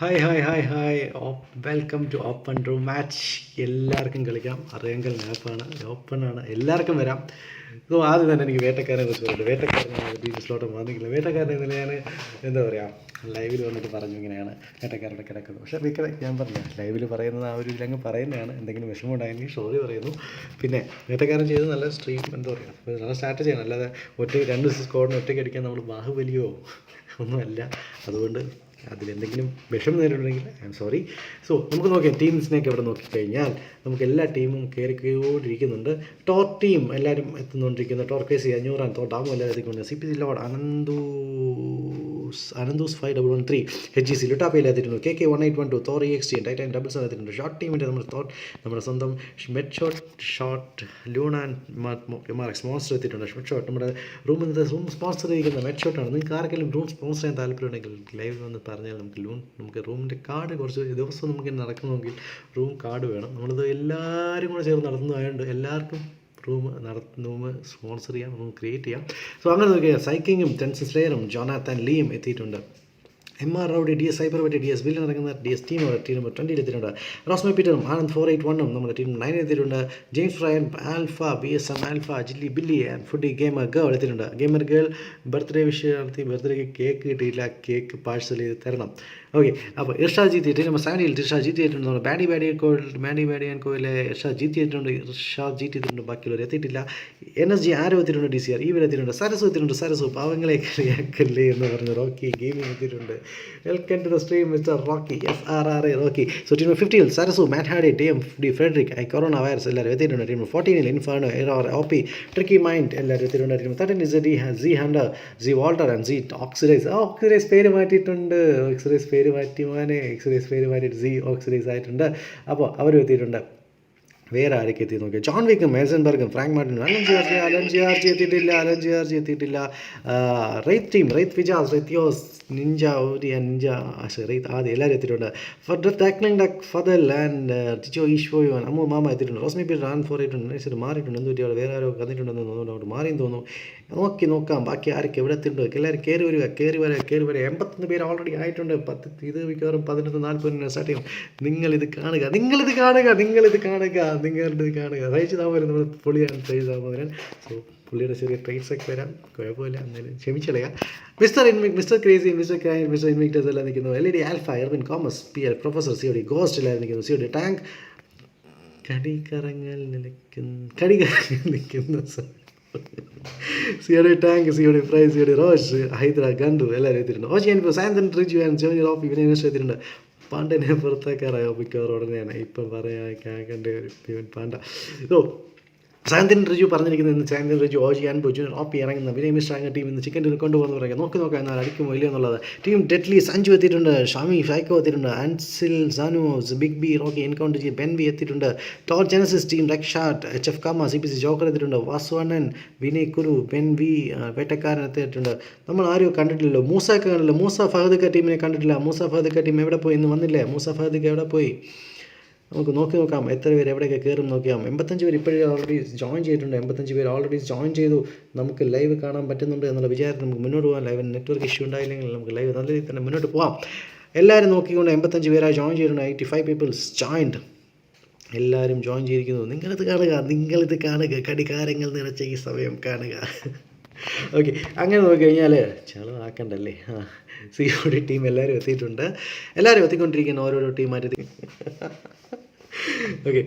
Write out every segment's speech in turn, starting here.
Hi hi hi hi welcome to open room match. എല്ലാവർക്കും കളിക്കാം. അറിയാങ്കൽ ആപ്പാണ്, ഓപ്പണാണ്, എല്ലാവർക്കും വരാം. സോ ആദ്യം തന്നെ എനിക്ക് വേട്ടക്കാരനെ കുറിച്ച് പറയുന്നത്. വേട്ടക്കാരനാണ് ടീം സ്ലോട്ടൊന്നും വന്നിട്ടില്ല. വേട്ടക്കാരനെ ഇന്നലെ ഞാൻ എന്താ പറയുക ലൈവിൽ വന്നിട്ട് പറഞ്ഞു ഇങ്ങനെയാണ് വേട്ടക്കാരുടെ കിടക്കുന്നത്. പക്ഷേ ഞാൻ പറഞ്ഞു ലൈവിൽ പറയുന്നത് ആ ഒരു ഇതിലങ്ങ് പറയുന്നതാണ്. എന്തെങ്കിലും വിഷമം ഉണ്ടായെങ്കിൽ സോറി പറയുന്നു. പിന്നെ വേട്ടക്കാരൻ ചെയ്ത് നല്ല സ്ട്രീം എന്താ പറയുക നല്ല സ്ട്രാറ്റജിയാണ്. അല്ലാതെ രണ്ട് സ്കോഡിന് ഒറ്റയ്ക്ക് അടിക്കാൻ നമ്മൾ ബാഹുബലിയോ ഒന്നുമല്ല. അതുകൊണ്ട് അതിലെന്തെങ്കിലും വിഷമം നേരിടുന്നെങ്കിൽ ഐ എം സോറി. സോ നമുക്ക് നോക്കിയാൽ ടീംസിനെയൊക്കെ ഇവിടെ നോക്കിക്കഴിഞ്ഞാൽ നമുക്ക് എല്ലാ ടീമും കയറിക്കൊണ്ടിരിക്കുന്നുണ്ട്. ടോർ ടീം എല്ലാവരും എത്തുന്നുകൊണ്ടിരിക്കുന്നു. ടോർക്കേസി 500 ഡാമും എല്ലാവരും എത്തിക്കൊണ്ട് സി പി സി ലോഡ് അനന്തൂസ് 5113 HGC ലുട്ടാപ്പയിൽ എത്തിയിട്ടുണ്ട്. KK 1812 Thor EXT titan doubles എത്തിയിട്ടുണ്ട്. ഷോർട്ട് ടീമിൻ്റെ നമ്മുടെ സ്വന്തം മെഡ് ഷോട്ട് ലൂൺ ആൻഡ് മാർക്സ് മോൺസ്റ്റർ എത്തിയിട്ടുണ്ട്. മെഡ് ഷോട്ട് നമ്മുടെ റൂം സ്പോൺസർ ചെയ്തിരിക്കുന്ന മെഡ് ഷോട്ടാണ്. നിങ്ങൾക്ക് ആർക്കെങ്കിലും റൂം സ്പോൺസർ ചെയ്യാൻ താല്പര്യമുണ്ടെങ്കിൽ ലൈവിൽ വന്ന് പറഞ്ഞാൽ നമുക്ക് റൂമിൻ്റെ കാർഡ് കുറച്ച് ദിവസം നമുക്ക് നടക്കണമെങ്കിൽ റൂം കാർഡ് വേണം. നമ്മളിത് എല്ലാവരും കൂടെ ചേർന്ന് നടത്തുന്നതായതുകൊണ്ട് എല്ലാവർക്കും റൂം സ്പോൺസർ ചെയ്യാം, നമുക്ക് ക്രിയേറ്റ് ചെയ്യാം. സോ അങ്ങനെ നോക്കിയാൽ സൈക്കിങ്ങും ടെൻസൻ സ്ലെയറും ജോനാത്തൻ ലീയും എത്തിയിട്ടുണ്ട്. MR റൗഡി DS സൈബർ വെറ്റി DS ബില്ലിൽ നടക്കുന്ന DS ടീം നമ്പർ 20 എത്തിയിട്ടുണ്ട്. റോസ്മി പീറ്ററും ആനന്ദ് 481 നമ്മുടെ ടീം 9 എത്തിയിട്ടുണ്ട്. James Ryan alpha BSM alpha Jilly Billy and foodie gamer girl എത്തിയിട്ടുണ്ട്. ഗെയിമർ ഗേൾ ബർത്ത്ഡേ വിഷ് നടത്തി. ബർത്ത്ഡേക്ക് കേക്ക് കിട്ടിയില്ല, കേക്ക് പാഴ്സൽ ചെയ്ത് തരണം. ഓക്കെ, അപ്പോൾ ഇർഷാദ് ജീത്തി ടീം നമ്പർ 70 ഇർഷാദ് ജീത്തി എത്തിയിട്ടുണ്ട്. നമ്മുടെ ബാഡി ആൻഡ് കോയിലെ ഇർഷാദ് ജീത്തി എത്തിയിട്ടുണ്ട്. ഇർഷാദ് ജീത്തി എത്തിയിട്ടുണ്ട്. ബാക്കിയുള്ളവർ എത്തിയിട്ടില്ല. NSG ആരോ എത്തിയിട്ടുണ്ട്. DCR ഇവർ എത്തിയിട്ടുണ്ട്. സരസു എത്തിയിട്ടുണ്ട്. സരസു പാവങ്ങളെ കളിയാക്കല്ലേ എന്ന് പറഞ്ഞ് റോക്കി ഗെയിമിംഗ് എത്തിയിട്ടുണ്ട്. Welcome to the stream mister Rocky FRRA Rocky. So team 50 Sarasu Matt ഹാഡി TMD ഫ്രെഡറിക് കൊറോണ വൈറസ് എല്ലാവരും എത്തിയിട്ടുണ്ട്. Team 14 inferno OP tricky mind എല്ലാവരും എത്തിയിട്ടുണ്ട്. Team 13 Z hunter Z Walter and Z oxidize പേര് മാറ്റിയിട്ടുണ്ട്. പേര് മാറ്റിയിട്ട് Z ഓക്സിഡൈസ് ആയിട്ടുണ്ട്. അപ്പോൾ അവരും എത്തിയിട്ടുണ്ട്. വേറെ ആരൊക്കെ എത്തി നോക്കിയാൽ ജോൺ വിക്കും മേസൻബർഗും ഫ്രാങ്ക് മാർട്ടിനും അലൻ ജി ആർ ജി എത്തിയിട്ടില്ല. റെയ്ത്ത് ഫിജാസ് റെത്തിയോസ് നിഞ്ച റെയ്ത്ത് ആദ്യം എല്ലാവരും എത്തിയിട്ടുണ്ട്. ഫദൽ ആൻഡ് ടിച്ചോ ഈശ്വോയോൻ അമ്മു മാമ എത്തിയിട്ടുണ്ട്. റോസ്മി പീറ്റർ ആൻ 4 മാറിയിട്ടുണ്ട്. എന്ത് പറ്റിയാണ് വേറെ ആരോ വന്നിട്ടുണ്ടെന്ന് തോന്നുന്നു. അവിടെ മാറിയെന്ന് തോന്നുന്നു. നോക്കാം ബാക്കി ആരൊക്കെ എവിടെ എത്തിയിട്ടുണ്ട്. എല്ലാവരും കയറി വരിക. 81 പേര് ഓൾറെഡി ആയിട്ടുണ്ട്. ഇത് മിക്കവാറും 11:40 സ്റ്റാർട്ട് ചെയ്യും. നിങ്ങളിത് കാണുക. റൈജാമൻ നമ്മൾ പൊളിയാണ്. റൈജാമൻ സോ പുള്ളിയുടെ ചെറിയ ട്രേറ്റ്സൊക്കെ വരാം, കുഴപ്പമില്ല. എന്നാലും ക്ഷമിച്ചളയാം. മിസ്റ്റർ ക്രേസി മിസ്റ്റർ ഇൻവിക്ടേഴ്സ് എല്ലാം നിൽക്കുന്നു. LED alpha Erwin കോമസ് PL professor COD ghost എല്ലാവരും നിൽക്കുന്നു. COD ടാങ്ക് കടികറങ്ങൽ നിൽക്കുന്നു. COD tank COD fry COD Rosh ഹൈദ്ര ഗണ്ടു എല്ലാവരും എത്തിയിട്ടുണ്ട്. ഓജിയാൻ സാന്തൻ റിജു ആൻഡ് ജോണി റോപ്പി ഇവനെ എത്തിയിട്ടുണ്ട്. പാണ്ഡനെ പുറത്തേക്കാറായോ മിക്കവാറും ഉടനെയാണ് ഇപ്പം പറയാൻ കേൾക്കേണ്ട ഒരു പാണ്ഡ. ഓ സാന്തൻ റിജു പറഞ്ഞിരിക്കുന്നത് സാന്തൻ റിജു ഓജി അൻപു ജൂനിയർ OP ഇറങ്ങുന്ന വിനയ് മിശ്ര ടീം ഇന്ന് ചിക്കൻ കൊണ്ടുപോകുന്ന പറയുക. നോക്കാം എന്നാൽ അടിക്കുമോ ഇല്ലയോ എന്നുള്ളത്. ടീം ഡെഡ്ലി സഞ്ജു എത്തിയിട്ടുണ്ട്. ഷാമി ഫൈക്കോ എത്തിയിട്ടുണ്ട്. അൻസിൽ സാനുസ് ബിഗ് ബി റോക്കി എൻകൗണ്ടർ ചെയ്ത് ബെൻ ബി എത്തിയിട്ടുണ്ട്. ടോർ ജനസിസ് ടീം രക്ഷാട്ട് HF കാമ CPC ജോക്കർ എത്തിയിട്ടുണ്ട്. വാസുവണ്ണൻ വിനയ് കുരു ബെൻ വി വേട്ടക്കാരൻ എത്തിയിട്ടുണ്ട്. നമ്മൾ ആരും കണ്ടിട്ടില്ലല്ലോ. മൂസയൊക്കെ കണ്ടില്ല. മൂസ ഫഹദക്ക ടീമിനെ കണ്ടിട്ടില്ല. മൂസ ഫഹദക്ക ടീം എവിടെ പോയി? ഇന്ന് വന്നില്ലേ? മൂസ ഫഹദക്ക എവിടെ പോയി? നമുക്ക് നോക്കാം എത്ര പേര് എവിടെയൊക്കെ കയറും നോക്കാം. 85 പേര് ഇപ്പോഴേ ഓൾറെഡി ജോയിൻ ചെയ്തിട്ടുണ്ട്. 85 പേര് ഓൾറെഡി ജോയിൻ ചെയ്തു. നമുക്ക് ലൈവ് കാണാൻ പറ്റുന്നുണ്ട് എന്നുള്ള വിചാരത്തിൽ നമുക്ക് മുന്നോട്ട് പോകാം. ലൈവ് നെറ്റ്വർക്ക് ഇഷ്യൂ ഉണ്ടായില്ലെങ്കിൽ നമുക്ക് ലൈവ് നല്ല രീതിയിൽ തന്നെ മുന്നോട്ട് പോകാം. എല്ലാവരും നോക്കിക്കൊണ്ട് 85 പേരായി ജോയിൻ ചെയ്തിട്ടുണ്ട്. 85 പീപ്പിൾസ് ജോയിൻഡ്. എല്ലാവരും ജോയിൻ ചെയ്തിരിക്കുന്നു. നിങ്ങളിത് കാണുക. കടികാരങ്ങൾ നിറച്ച ഈ സമയം കാണുക. ഓക്കെ, അങ്ങനെ നോക്കിക്കഴിഞ്ഞാൽ ചളവാക്കണ്ടല്ലേ. COD ടീം എല്ലാവരും എത്തിയിട്ടുണ്ട്. എല്ലാവരും എത്തിക്കൊണ്ടിരിക്കുന്ന ഓരോരോ ടീമായിട്ട്. ഓക്കെ,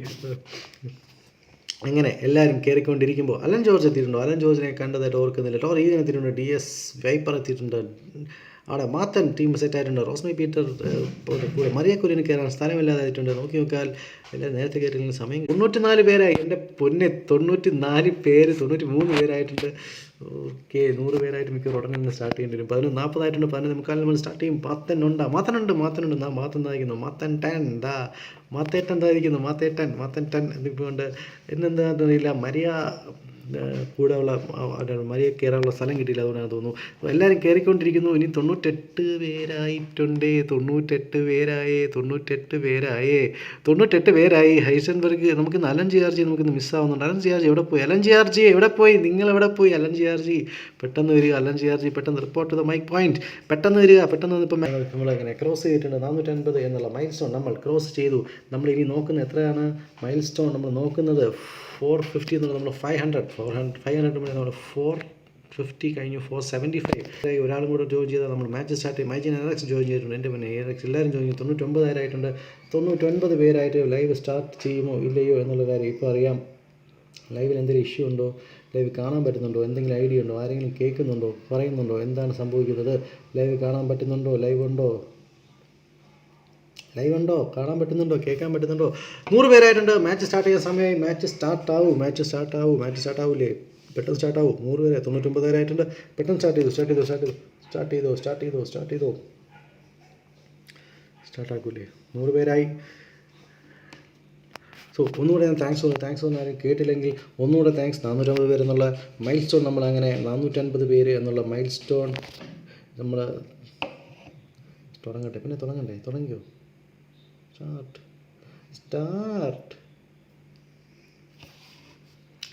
അങ്ങനെ എല്ലാവരും കയറിക്കൊണ്ടിരിക്കുമ്പോൾ അലൻ ജോർജ് എത്തിയിട്ടുണ്ടോ? അലൻ ജോർജിനെ കണ്ടതായിട്ട് ഓർക്കുന്നില്ല. ടോർ ഈഗൻ എത്തിയിട്ടുണ്ട്. DS വൈപ്പർ എത്തിയിട്ടുണ്ട്. അവിടെ മാത്തൻ ടീം സെറ്റായിട്ടുണ്ട്. റോസ്മി പീറ്റർ കൂടെ മറിയ കുര്യന് കയറാൻ സ്ഥലമില്ലാതായിട്ടുണ്ട്. നോക്കിയാൽ എല്ലാവരും നേരത്തെ കയറിയ സമയം 94 പേരായി. എൻ്റെ പൊന്നെ 94 പേര് 93 പേരായിട്ടുണ്ട്. ഓക്കെ, 100 പേരായിട്ട് മിക്കവാറും ഉടനെ തന്നെ സ്റ്റാർട്ട് ചെയ്യേണ്ടി വരും. 11:40 ആയിട്ടുണ്ട്. 11:45 നമ്മൾ സ്റ്റാർട്ട് ചെയ്യും. മാത്തനുണ്ട്. മാത്തേട്ടൻ എന്നിപ്പോൾ ഉണ്ട്. എന്നെന്താണെന്ന് അറിയില്ല. കൂടെയുള്ള മരിയ കയറാനുള്ള സ്ഥലം കിട്ടിയില്ല, അതുകൊണ്ടാണ് തോന്നുന്നു. എല്ലാവരും കയറിക്കൊണ്ടിരിക്കുന്നു. ഇനി 98 പേരായിട്ടുണ്ട്. 98 പേരായി. ഹൈസൻബർഗ് നമുക്കിന്ന് അലൻ ജിയാർജി നമുക്കിന്ന് മിസ്സാവുന്നുണ്ട്. അലൻ ജിയാർജി എവിടെ പോയി? നിങ്ങൾ എവിടെ പോയി? അലൻ ജിയാർജി പെട്ടെന്ന് വരിക. അലൻ ജിയാർജി പെട്ടെന്ന് report to the mic point. പെട്ടെന്ന് വരിക. ഇപ്പം നമ്മളങ്ങനെ ക്രോസ് ചെയ്തിട്ടുണ്ട്. 450 എന്നുള്ള മൈൽ സ്റ്റോൺ നമ്മൾ ക്രോസ് ചെയ്തു. നമ്മൾ ഇനി നോക്കുന്നത് എത്രയാണ് മൈൽ സ്റ്റോൺ? നമ്മൾ നോക്കുന്നത് 450 എന്നുള്ളത് നമ്മൾ 500 നമ്മൾ 450 കഴിഞ്ഞു. 475 ഒരാളും കൂടെ ജോയിൻ ചെയ്താൽ നമ്മൾ മാച്ച് സ്റ്റാർട്ട് ചെയ്യും. മൈജിൻ എറക്സ് ജോയിൻ ചെയ്തിട്ടുണ്ട്. എൻ്റെ പിന്നെ എറക്സ് എല്ലാവരും ജോയിൻ ചെയ്യും. 99 ആയിട്ടുണ്ട്. 99 പേരായിട്ട് ലൈവ് സ്റ്റാർട്ട് ചെയ്യുമോ ഇല്ലയോ എന്നുള്ള കാര്യം ഇപ്പോൾ അറിയാം. ലൈവിൽ എന്തെങ്കിലും ഇഷ്യൂ ഉണ്ടോ? ലൈവ് കാണാൻ പറ്റുന്നുണ്ടോ? എന്തെങ്കിലും ഐഡിയ ഉണ്ടോ? ആരെങ്കിലും കേൾക്കുന്നുണ്ടോ? പറയുന്നുണ്ടോ? എന്താണ് സംഭവിക്കുന്നത്? ലൈവ് കാണാൻ പറ്റുന്നുണ്ടോ? ലൈവ് ഉണ്ടോ? കാണാൻ പറ്റുന്നുണ്ടോ? കേൾക്കാൻ പറ്റുന്നുണ്ടോ? 100 പേരായിട്ടുണ്ട്. മാച്ച് സ്റ്റാർട്ട് ചെയ്യാൻ സമയമായി. മാച്ച് സ്റ്റാർട്ടാവൂലേ? പെട്ടെന്ന് സ്റ്റാർട്ടാവും. 100 പേരെ 99 പേരായിട്ടുണ്ട്. പെട്ടെന്ന് സ്റ്റാർട്ടാക്കൂലേ? 100 പേരായി. സോ ഒന്നുകൂടെ ഞാൻ താങ്ക്സ് പറഞ്ഞു ആരും കേട്ടില്ലെങ്കിൽ ഒന്നുകൂടെ താങ്ക്സ്. 450 പേര് എന്നുള്ള മൈൽ സ്റ്റോൺ നമ്മളങ്ങനെ 450 പേര് എന്നുള്ള മൈൽ സ്റ്റോൺ നമ്മൾ തുടങ്ങിയോ? സ്റ്റാർട്ട്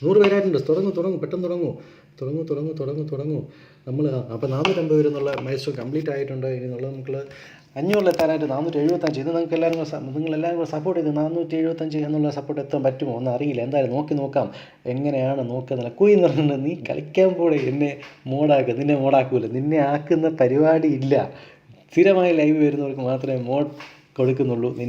100 പേരായിട്ടുണ്ട്. തുടങ്ങും, പെട്ടെന്ന് തുടങ്ങൂ. നമ്മൾ അപ്പോൾ 450 പേര് എന്നുള്ള മൈൽ സ്റ്റോൺ കംപ്ലീറ്റ് ആയിട്ടുണ്ട്. ഇനി എന്നുള്ളത് നമുക്ക് 500 എത്താനായിട്ട് 475. ഇത് നിങ്ങളെല്ലാവരും കൂടെ സപ്പോർട്ട് ചെയ്ത് 475 എന്നുള്ള സപ്പോർട്ട് എത്താൻ പറ്റുമോ എന്ന് അറിയില്ല. എന്തായാലും നോക്കാം എങ്ങനെയാണ് നോക്കുന്നത്. എന്ന് പറഞ്ഞിട്ടുണ്ട് നീ കളിക്കാൻ പോലെ എന്നെ നിന്നെ മോഡാക്കൂല. നിന്നെ ആക്കുന്ന പരിപാടി ഇല്ല. സ്ഥിരമായി ലൈവ് വരുന്നവർക്ക് മാത്രമേ മോഡ് കൊടുക്കുന്നുള്ളൂ. നീ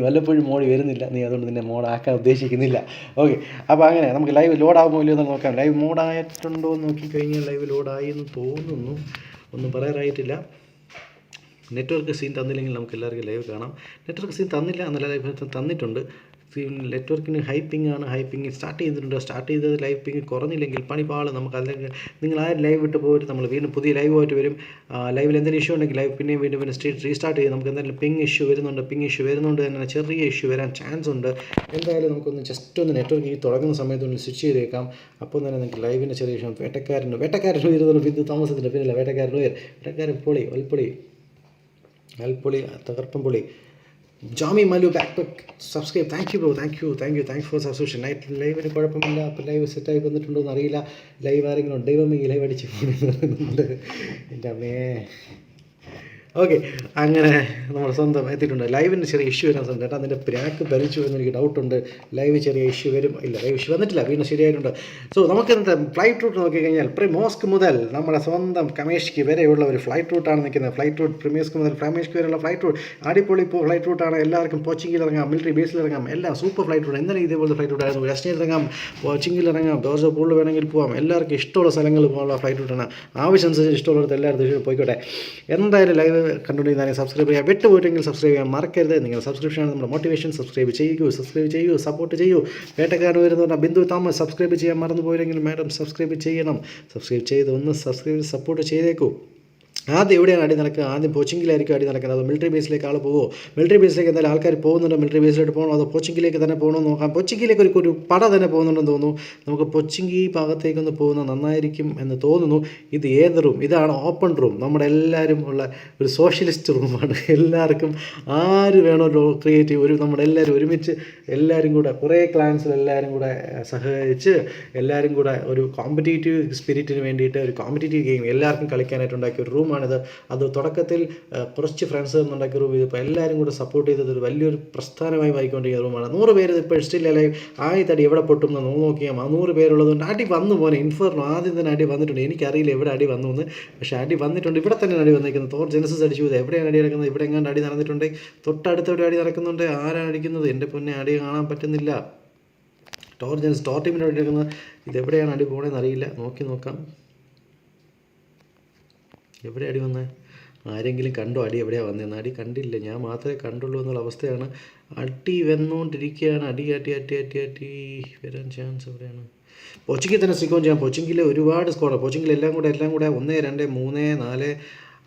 വല്ലപ്പോഴും മോഡ് വരുന്നില്ല. നീ അതുകൊണ്ട് നിന്നെ മോഡാക്കാൻ ഉദ്ദേശിക്കുന്നില്ല. ഓക്കെ, അപ്പോൾ അങ്ങനെ നമുക്ക് ലൈവ് ലോഡാകുമോ ഇല്ലയോ എന്ന് നോക്കാം. ലൈവ് മോഡായിട്ടുണ്ടോ എന്ന് നോക്കിക്കഴിഞ്ഞാൽ ലൈവ് ലോഡായി എന്ന് തോന്നുന്നു. ഒന്നും പറയാറായിട്ടില്ല. നെറ്റ്വർക്ക് സീൻ തന്നില്ലെങ്കിൽ നമുക്ക് എല്ലാവർക്കും ലൈവ് കാണാം. നെറ്റ്വർക്ക് സീൻ തന്നില്ല എന്നല്ല, ലൈവ് തന്നിട്ടുണ്ട്. നെറ്റ്വർക്കിന് ഹൈപ്പിങ് സ്റ്റാർട്ട് ചെയ്തത് ലൈവ് പിങ് കുറഞ്ഞില്ലെങ്കിൽ പണിപാള്. നമുക്ക് അല്ലെങ്കിൽ നിങ്ങൾ ആ ലൈവ് വിട്ട് പോയിട്ട് നമ്മൾ വീണ്ടും പുതിയ ലൈവായിട്ട് വരും. ലൈവിൽ എന്തെങ്കിലും ഇഷ്യൂ ഉണ്ടെങ്കിൽ ലൈവ് വീണ്ടും റീസ്റ്റാർട്ട് ചെയ്യും. നമുക്ക് എന്തെങ്കിലും പിങ് ഇഷ്യൂ വരുന്നുണ്ട് തന്നെ ചെറിയ ഇഷ്യൂ വരാൻ ചാൻസ് ഉണ്ട്. എന്തായാലും നമുക്കൊന്ന് ജസ്റ്റ് ഒന്ന് നെറ്റ്വർക്ക് ഈ തുടങ്ങുന്ന സമയത്തൊന്ന് സ്വിച്ച് ചെയ്തേക്കാം. അപ്പോൾ തന്നെ നിങ്ങൾക്ക് ലൈവിൻ്റെ ചെറിയ ഇഷ്യൂ. വേട്ടക്കാരൻ ഉയരുന്നു. ബിന്ദു താമസത്തിൻ്റെ പിന്നില്ല. വേട്ടക്കാരൻ അൽപ്പൊളി തകർപ്പൻ പൊളി. ജാമി Mallu back subscribe. Thank you bro. Thank you for subscription. Night ലൈവിന് കുഴപ്പമില്ല. അപ്പോൾ ലൈവ് സെറ്റായി വന്നിട്ടുണ്ടോ എന്ന് അറിയില്ല. ലൈവ് ആരെങ്കിലും ഉണ്ട്? ദൈവമേ, ഈ ലൈവ് അടിച്ച് പോകുന്നുണ്ട് എൻ്റെ അമ്മേ. ഓക്കെ, അങ്ങനെ നമ്മൾ സ്വന്തം എത്തിയിട്ടുണ്ട്. ലൈവിന് ചെറിയ ഇഷ്യൂ വരാൻ സാധ്യത. ചേട്ടാ അതിൻ്റെ പ്രാക്ക് ഭരിച്ചു എന്നെനിക്ക് ഡൗട്ടുണ്ട്. ലൈവ് ചെറിയ ഇഷ്യൂ വരും. ലൈവ് ഇഷ്യൂ വന്നിട്ടില്ല, വീണ്ടും ശരിയായിട്ടുണ്ട്. സോ നമുക്ക് ഇന്നത്തെ ഫ്ലൈറ്റ് റൂട്ട് നോക്കിക്കഴിഞ്ഞാൽ പ്രിമോസ്ക് മുതൽ നമ്മുടെ സ്വന്തം കമേഷ്ക്ക് വരെയുള്ള ഒരു ഫ്ലൈറ്റ് റൂട്ടാണ് നിൽക്കുന്നത്. പ്രിമോസ്ക് മുതൽ കമേഷ്ക്ക് വരെയുള്ള ഫ്ലൈറ്റ് റൂട്ട് അടിപൊളി ഫ്ലൈറ്റ് റൂട്ടാണ്. എല്ലാവർക്കും പോച്ചിങ്ങിൽ ഇറങ്ങാം, മിലിറ്ററി ബേസിൽ ഇറങ്ങാം, എല്ലാം സൂപ്പർ ഫ്ലൈറ്റ് റൂട്ട്. എന്നാലും ഇതേപോലത്തെ ഫ്ലൈറ്റ് റൂട്ടായിരുന്നു. വെസ്റ്റേണിൽ ഇറങ്ങാം, പോച്ചിങ്ങിൽ ഇറങ്ങാം, ഡോർജോ പൂളിൽ വേണമെങ്കിൽ പോകാം. എല്ലാവർക്കും ഇഷ്ടമുള്ള സ്ഥലങ്ങളിൽ പോകാനുള്ള ഫ്ലൈറ്റ് റൂട്ടാണ്. ആവശ്യമനുസരിച്ച് ഇഷ്ടമുള്ളിടത്ത് എല്ലാവരും പോയിക്കോട്ടെ. എന്തായാലും ലൈവ് കണ്ടുകൊണ്ടിരുന്നാലും സബ്സ്ക്രൈബ് ചെയ്യാം. വിട്ടുപോയിട്ടെങ്കിൽ സബ്സ്ക്രൈബ് ചെയ്യാൻ മറക്കരുത്. നിങ്ങളുടെ സബ്സ്ക്രിപ്ഷനാണ് നമ്മുടെ മോട്ടിവേഷൻ. സബ്സ്ക്രൈബ് ചെയ്യൂ, സപ്പോർട്ട് ചെയ്യൂ. വേട്ടക്കാരൻ വരുന്ന ബിന്ദു താമസ് സബ്സ്ക്രൈബ് ചെയ്യാൻ മറന്നുപോയില്ലെങ്കിൽ മാഡം സബ്സ്ക്രൈബ് ചെയ്യണം. സബ്സ്ക്രൈബ് ചെയ്ത് സപ്പോർട്ട് ചെയ്തേക്കൂ. ആദ്യം എവിടെയാണ് അടി നടക്കുക? ആദ്യം പോച്ചിങ്ങിലായിരിക്കും അടി നടക്കുന്നത്. അത് മിലിറ്ററി ബേസിലേക്ക് ആൾ പോകുമോ? മിലിറ്ററി ബേസിലേക്ക് എന്തായാലും ആൾക്കാർ പോകുന്നുണ്ട്. മിലിറ്ററി ബേസിലോട്ട് പോകണോ അതോ പോച്ചിങ്ങിലേക്ക് തന്നെ പോകണമെന്ന് നോക്കാം. പോച്ചിങ്ങിലേക്ക് ഒരു പട തന്നെ പോകുന്നുണ്ടെന്ന് തോന്നുന്നു. നമുക്ക് പോച്ചിങ്ങി ഭാഗത്തേക്കൊന്ന് പോകുന്നത് നന്നായിരിക്കും എന്ന് തോന്നുന്നു. ഇത് ഏത് റൂം? ഇതാണ് ഓപ്പൺ റൂം. നമ്മുടെ എല്ലാവരും ഉള്ള ഒരു സോഷ്യലിസ്റ്റ് റൂമാണ്. എല്ലാവർക്കും ആര് വേണോ ക്രിയേറ്റീവ് നമ്മളെല്ലാവരും ഒരുമിച്ച് എല്ലാവരും കൂടെ കുറേ ക്ലാൻസിൽ എല്ലാവരും കൂടെ സഹകരിച്ച് എല്ലാവരും കൂടെ ഒരു കോമ്പറ്റീറ്റീവ് സ്പിരിറ്റിന് വേണ്ടിയിട്ട് ഒരു കോമ്പറ്റീറ്റീവ് ഗെയിം എല്ലാവർക്കും കളിക്കാനായിട്ട് ഉണ്ടാക്കിയ ഒരു റൂമാണ്. അത് തുടക്കത്തിൽ കുറച്ച് ഫ്രണ്ട്സ് ഉണ്ടാക്കിയ റൂം. ഇതിപ്പോൾ എല്ലാവരും കൂടെ സപ്പോർട്ട് ചെയ്തത് ഒരു വലിയൊരു പ്രസ്ഥാനമായി വായിക്കൊണ്ടിരിക്കുന്ന റൂമാണ്. 100 പേര് ഇപ്പോൾ സ്റ്റിൽ ലൈവ്. ആദ്യത്തെ അടി എവിടെ പൊട്ടും എന്ന് നോക്കിയാൽ 100 പേരുള്ളതുകൊണ്ട് അടി വന്നു പോലെ. ഇൻഫർണോ ആദ്യം തന്നെ അടി വന്നിട്ടുണ്ട്. എനിക്കറിയില്ല എവിടെ അടി വന്നു എന്ന്, പക്ഷേ അടി വന്നിട്ടുണ്ട്. ഇവിടെ തന്നെ അടി വന്നിരിക്കുന്നത്. തോർ ജെനസിസ് അടിച്ചു. ഇത് എവിടെയാണ് അടി നടക്കുന്നത്? ഇവിടെ എങ്ങാണ്ട് അടി നടന്നിട്ടുണ്ട്. തൊട്ടടുത്തെവിടെ അടി നടക്കുന്നുണ്ട്. ആരാണ് അടിക്കുന്നത്? എൻ്റെ പൊന്നെ, അടി കാണാൻ പറ്റുന്നില്ല. ടോർ ടീമിൻ്റെ അടി നടക്കുന്നത്. ഇതെവിടെയാണ് അടി പോകണമെന്ന് അറിയില്ല. നോക്കാം. എവിടെ അടി വന്നേ? ആരെങ്കിലും കണ്ടോ അടി എവിടെയാണ് വന്നതെന്ന്? അടി കണ്ടില്ല, ഞാൻ മാത്രമേ കണ്ടുള്ളൂ എന്നുള്ള അവസ്ഥയാണ്. അടി വന്നുകൊണ്ടിരിക്കുകയാണ്. അടി വരാൻ ചാൻസ് എവിടെയാണ്? പോച്ചിങ്ങിൽ തന്നെ സ്റ്റിക്കോൺ ചെയ്യാം. പോച്ചിങ്ങിൽ ഒരുപാട് സ്കോഡാണ്. പോച്ചിങ്ങിൽ എല്ലാം കൂടെ 1, 2, 3, 4,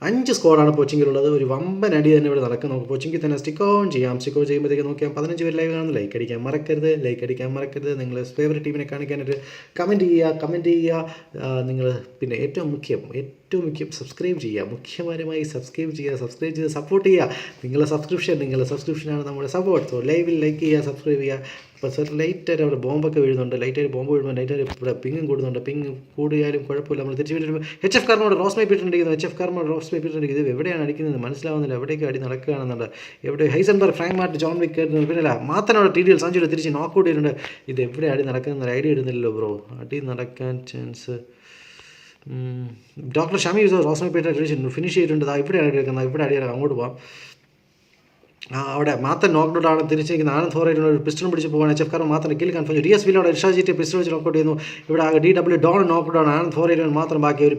5 സ്കോഡാണ് പോച്ചിങ്ങിലുള്ളത്. ഒരു വമ്പൻ അടി തന്നെ ഇവിടെ നടക്കും. നമുക്ക് പോച്ചിങ്ങിൽ തന്നെ സ്റ്റിക്ക് ഓൺ ചെയ്യാം. സ്റ്റിക്ക് ഓൺ ചെയ്യുമ്പോഴത്തേക്ക് നോക്കിയാൽ 15 പേര് ലൈവ് കാണുന്നു. ലൈക്ക് അടിക്കാൻ മറക്കരുത്. നിങ്ങൾ ഫേവറേറ്റ് ടീമിനെ കാണിക്കാനൊരു കമൻറ്റ് ചെയ്യുക. നിങ്ങൾ പിന്നെ ഏറ്റവും മുഖ്യം സബ്സ്ക്രൈബ് ചെയ്യുക. മുഖ്യപരമായി സബ്സ്ക്രൈബ് ചെയ്ത് സപ്പോർട്ട് ചെയ്യുക. നിങ്ങളുടെ സബ്സ്ക്രിപ്ഷനാണ് നമ്മുടെ സപ്പോർട്ട്. സോ ലൈവിൽ ലൈക്ക് ചെയ്യുക, സബ്സ്ക്രൈബ് ചെയ്യുക. അപ്പോൾ സാർ ലൈറ്റായിട്ട് അവിടെ ബോംബൊക്കെ വീഴുന്നുണ്ട്. ലൈറ്റായിട്ട് ബോംബ് വീഴുമ്പോൾ ലൈറ്റായിട്ട് ഇവിടെ പിങ്ങും കൂടുന്നുണ്ട്. പിങ് കൂടിയാലും കുഴപ്പമില്ല. നമ്മൾ തിരിച്ച് വീണ്ടും HF കാർമോട് റോസ് മൈപ്പിട്ടിരിക്കുന്നു. ഇത് എവിടെയാണ് അടിക്കുന്നത് മനസ്സിലാവുന്നില്ല. എവിടേക്ക് അടി നടക്കുകയാണെന്നുണ്ട്. എവിടെ Heisenberg, Frank mart, John Wick, പിന്നല്ല മാത്തനോട് TDL സഞ്ജുവിൽ തിരിച്ച് നോക്കൗട്ട് ചെയ്തിട്ടുണ്ട്. ഇത് എവിടെ അടി നടക്കുന്ന ഐഡിയ ഇടുന്നില്ലല്ലോ ബ്രോ. അടി നടക്കാൻ ചാൻസ് ഡോക്ടർ ഷമി റോസ് മൈപ്പിട്ട് ഫിനിഷ് ചെയ്തിട്ടുണ്ട്. ഇവിടെയാണ് എടുക്കുന്നത്. ഇവിടെ അടിയാണ്. അങ്ങോട്ട് പോകാം. അവിടെ മാത്തൻ നോക്ക്ഡൗൺ ആണ്. തിരിച്ചിരിക്കുന്ന ആനന്ദ് ഫോറൈറ്റ് ഒരു പിസ്റ്റൺ പിടിച്ച് പോകാൻ HF കാർമോട് മാത്രം കിൽ കൺഫേം. DS വില്ലോടെ ഇർഷാജിറ്റ് പിസ്റ്റൾ വെച്ച് നോക്കൗട്ട് ചെയ്യുന്നു. ഇവിടെ DW ഡോൺ നോക്ക്ഡൗൺ. ആനന്ദ് ഫോറൈറ്റ് മാത്രം ബാക്കി. ഒരു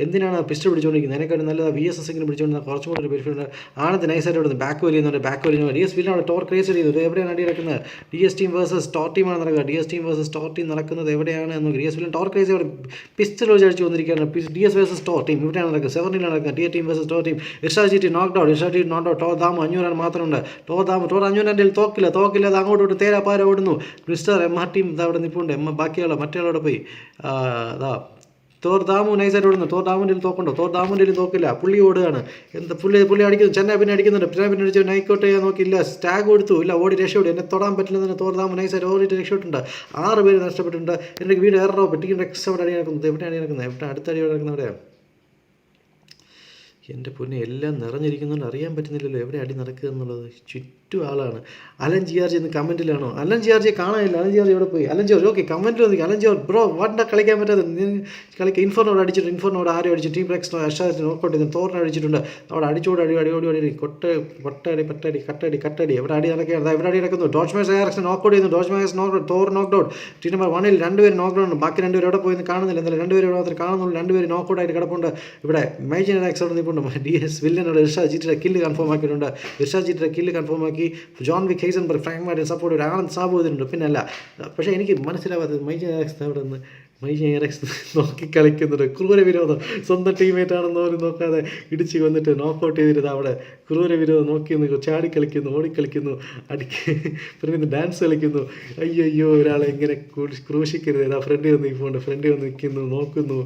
എന്തിനാണ് പിസ്റ്റൾ പിടിച്ചുകൊണ്ടിരിക്കുന്നത്? അതിനെക്കാട്ടും നല്ലത് VSS പിടിച്ചുകൊണ്ട് കുറച്ചും കൂടി ഒരു ബെനിഫിറ്റ്. ആനന്ദ് നൈസായിട്ട് ഇവിടെ ബാക്ക് വലിയുന്നുണ്ട്. DS വില്ലോടെ ടോർ ക്രേസ് ചെയ്യുന്നത്. എവിടെയാണ് അടി നടക്കുന്നത്? DS ടീം വേഴ്സസ് ടോർ ടീമാണ് നടക്കുക. നടക്കുന്നത് എവിടെയാണ് എന്ന് നോക്കി. DS വില്ലൻ ടോർ ക്രേസ് ഇവിടെ പിസ്റ്റൾ വെച്ച് അടിച്ചു വന്നിരിക്കുകയാണ്. DS വേഴ്സസ് ടോർ ടീം ഇവിടെയാണ് നടക്കുന്നത്. 7 നടക്കുന്നത്. DA team versus Thor team. ഇർഷാജിറ്റ് നോക്ക്ഡൗൺ. ടോർ ദാമു 500 മാത്രമുണ്ട്. ടോർ 500 തോക്കില്ല. അത് അങ്ങോട്ട് തേരാപ്പാര ഓടുന്നു. മിസ്റ്റർ MR ടീം അവിടെ നിൽപ്പുണ്ട്. ബാക്കിയുള്ള മറ്റേ പോയി തോർ ദാമു നൈസായിട്ട് ഓടുന്നു. തോർ ദാമുൻ്റെ തോക്കുണ്ടോ? തോർ ദാമുൻ്റെ തോക്കില്ല. പുള്ളി ഓടുകയാണ്. പുള്ളി അടിക്കുന്നു. ചെന്നൈ പിന്നെ അടിക്കുന്നുണ്ട്. പിന്നെ അടിച്ച് നൈക്കൗട്ട് ചെയ്യാൻ നോക്കിയില്ല. സ്റ്റാഗ് കൊടുത്തു. ഇല്ല, ഓടി രക്ഷപ്പെട്ടു. എന്നെ തൊടാൻ പറ്റില്ലെന്ന് തോർ ദാമു നൈസായിട്ട് ഓടിയിട്ട് രക്ഷപ്പെട്ടുണ്ട്. 6 പേര് നഷ്ടപ്പെട്ടിട്ടുണ്ട്. എൻ്റെ വീട് എറോ പെട്ടിക്ക് നെക്സ്റ്റ് അവിടെ അടി നടക്കുന്നത്. എവിടെയാണ് നടക്കുന്നത്? അടുത്ത അടി നടക്കുന്നത് എവിടെയാണ്? എൻ്റെ പൊന്നെ, എല്ലാം നിറഞ്ഞിരിക്കുന്നുണ്ട്. അറിയാൻ പറ്റുന്നില്ലല്ലോ എവിടെ അടി നടക്കുക എന്നുള്ളത്. ചുറ്റും ആളാണ്. അലൻ GRG എന്ന് കമൻറ്റിലാണോ? അലൻ GRG കാണാനില്ല. അലൻ GRG എവിടെ പോയി? അലൻ ജോർജ് ഓക്കെ കമൻറ്റിൽ വന്നിരിക്കും. അലൻ ജോർജ് ബ്രോ വണ്ട കളിക്കാൻ പറ്റാതെ കളിക്കുക. ഇൻഫോർണോട് അടിച്ചിട്ട് ഇൻഫോർണോട് ആരും അടിച്ചു. ടീം ബ്രേക്സ് അഷാദ് നോക്കൗട്ട് ചെയ്തു. തോറിനെ അടിച്ചിട്ടുണ്ട്. അവിടെ അടി കട്ടടി എവിടെ അടി നടക്കുകയാണ്? എവിടെ അടി നടക്കുന്നു? ഡോജ്മേഴ്സ് നോക്കൗട്ട് ചെയ്യുന്നു. തോർ നോക്ക്ഡൗൺ. ടീം നമ്പർ 1 2 പേര് നോക്ക്ഡൗൺ. ബാക്കി 2 പേര് എവിടെ പോയി കാണുന്നില്ല. എന്തായാലും 2 പേര് മാത്രമേ കാണുന്നുള്ളൂ. 2 പേര് നോക്കൗട്ട് ആയിട്ട് കിടപ്പുണ്ട്. ഇവിടെ മൈജിൻ അവിടെ നിൽപ്പുണ്ട്. DS വില്ലനോട് ഇർഷാജിറ്റിയുടെ കില്ല് കൺഫേം ആക്കിയിട്ടുണ്ട്. John Wick, Heisenberg, Frank Martin support Anand Sabu ഇതിനുണ്ട്. പിന്നെ അല്ല, പക്ഷേ എനിക്ക് മനസ്സിലാവാത്തത് മൈജിൻ അവിടെ നിന്ന് നോക്കി കളിക്കുന്നുണ്ട്. ക്രൂര വിരോധം. സ്വന്തം ടീമേറ്റാണെന്ന് പോലും നോക്കാതെ ഇടിച്ച് വന്നിട്ട് നോക്കൗട്ട് ചെയ്തിട്ട് അവിടെ ക്രൂര വിരോധം നോക്കി ചാടി കളിക്കുന്നു, ഓടിക്കളിക്കുന്നു, പിന്നെ ഡാൻസ് കളിക്കുന്നു. അയ്യോ ഒരാളെ ഇങ്ങനെ ക്രൂശിക്കരുത്. ഫ്രണ്ട് വന്ന് നിൽക്കുന്നു, നോക്കുന്നു.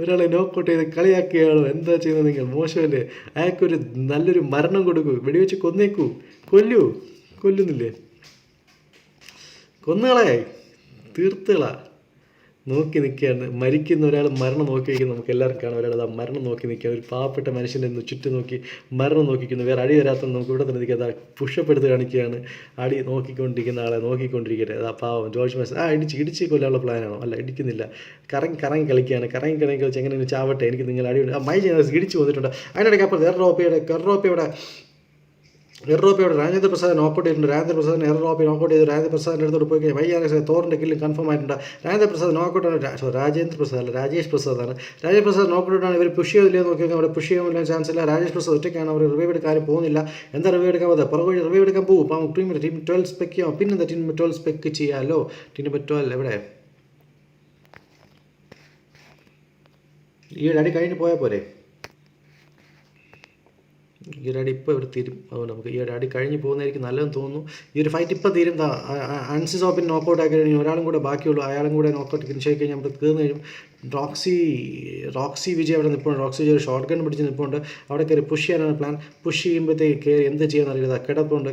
ഒരാളെ നോക്കൗട്ട് ചെയ്ത് കളിയാക്കുകയാണോ? എന്താ ചെയ്യുന്നത് നിങ്ങൾ? മോശമല്ലേ? അയാൾക്കൊരു നല്ലൊരു മരണം കൊടുക്കൂ. വെടിവെച്ച് കൊല്ലുന്നില്ലേ? കൊന്നുകളെ തീർത്തുകളാ. നോക്കി നിൽക്കുകയാണ്. മരിക്കുന്ന ഒരാൾ മരണം നോക്കി വയ്ക്കുന്നത് നമുക്ക് എല്ലാവർക്കും കാണാം. ഒരാൾ ആ മരണം നോക്കി നിൽക്കുക. ഒരു പാവപ്പെട്ട മനുഷ്യൻ്റെ ചുറ്റും നോക്കി മരണം നോക്കിക്കുന്നു. വേറെ അടി വരാത്ത നമുക്ക് ഇവിടെ തന്നെ നിൽക്കുക. പുഷപ്പ് എടുത്ത് കാണിക്കുകയാണ്. അടി നോക്കിക്കൊണ്ടിരിക്കുന്ന ആളെ നോക്കിക്കൊണ്ടിരിക്കട്ടെ. പാവം ജോർജ് മെസ് ഇടിച്ച് കൊല്ലാനുള്ള പ്ലാനാണോ? അല്ല, ഇടിക്കുന്നില്ല. കറങ്ങി കളിക്കുകയാണ്. കറങ്ങി കളിച്ച് എങ്ങനെ ചാവട്ടെ. എനിക്ക് നിങ്ങൾ അടി മൈ ഇടിച്ച് വന്നിട്ടുണ്ട്. അതിനിടയ്ക്ക് അപ്പോൾ എറോപ്പയുടെ രാജേന്ദ്ര പ്രസാദ് നോക്കൗട്ട് ചെയ്തിട്ടുണ്ട്. രാജേന്ദ്ര പ്രസാദിനെ എറോപ്പി നോക്കൗട്ട് ചെയ്ത് രാജേന്ദ്ര പ്രസാദിൻ്റെ അടുത്തോട് പോയി കഴിഞ്ഞാൽ YRS തോറിൻ്റെ കില്ല് കൺഫേം ആയിട്ടുണ്ട്. രാജേഷ് പ്രസാദ് നോക്കൗട്ടാണ്. ഇവർ പുഷ് ചെയ്തില്ലേ നോക്കി. അവിടെ പുഷ് ചെയ്യാൻ ചാൻസ് ഇല്ല. രാജേഷ് പ്രസാദ് ഒറ്റയ്ക്കാണ്. അവർ റിവൈവ് എടുക്കാൻ പോകുന്നില്ല. എന്താ റിവൈവ് എടുക്കാൻ പോകുന്നത്? പുറകെ റിവൈവ് എടുക്കാൻ പോകും. അപ്പം ടീം 12 സ്പെക്ക് ചെയ്യാം. പിന്നെന്താ ടീം 12 സ്പെക്ക് ചെയ്യാമല്ലോ. ടീം 12 എവിടെ? ഈ അടി കഴിഞ്ഞ് പോയാൽ പോരെ? ഈ ഒരു അടി ഇപ്പോൾ ഇവിടെ തീരും. അതുകൊണ്ട് നമുക്ക് ഈ ഒരു അടി കഴിഞ്ഞ് പോകുന്നതായിരിക്കും നല്ലതെന്ന് തോന്നുന്നു. ഈ ഒരു ഫൈറ്റ് ഇപ്പോൾ തീരും. അൻസി സോപ്പിന് നോക്കൗട്ട് ആക്കി കഴിഞ്ഞാൽ ഒരാളും കൂടെ ബാക്കിയുള്ളൂ. അയാളും കൂടെ നോക്കൗട്ട് ഫിനിഷ് ആയി കഴിഞ്ഞാൽ നമുക്ക് തീർന്നു കഴിയും. റോക്സി വിജയ് അവിടെ നിൽപ്പുണ്ട്. റോക്സി വിജയ് ഒരു ഷോർട്ട് ഗൺ പിടിച്ച് നിൽപ്പുണ്ട്. അവിടെ കയറി പുഷ് ചെയ്യാനാണ് പ്ലാൻ. പുഷ് ചെയ്യുമ്പോഴത്തേക്ക് കയറി എന്ത് ചെയ്യാൻ അറിയില്ല.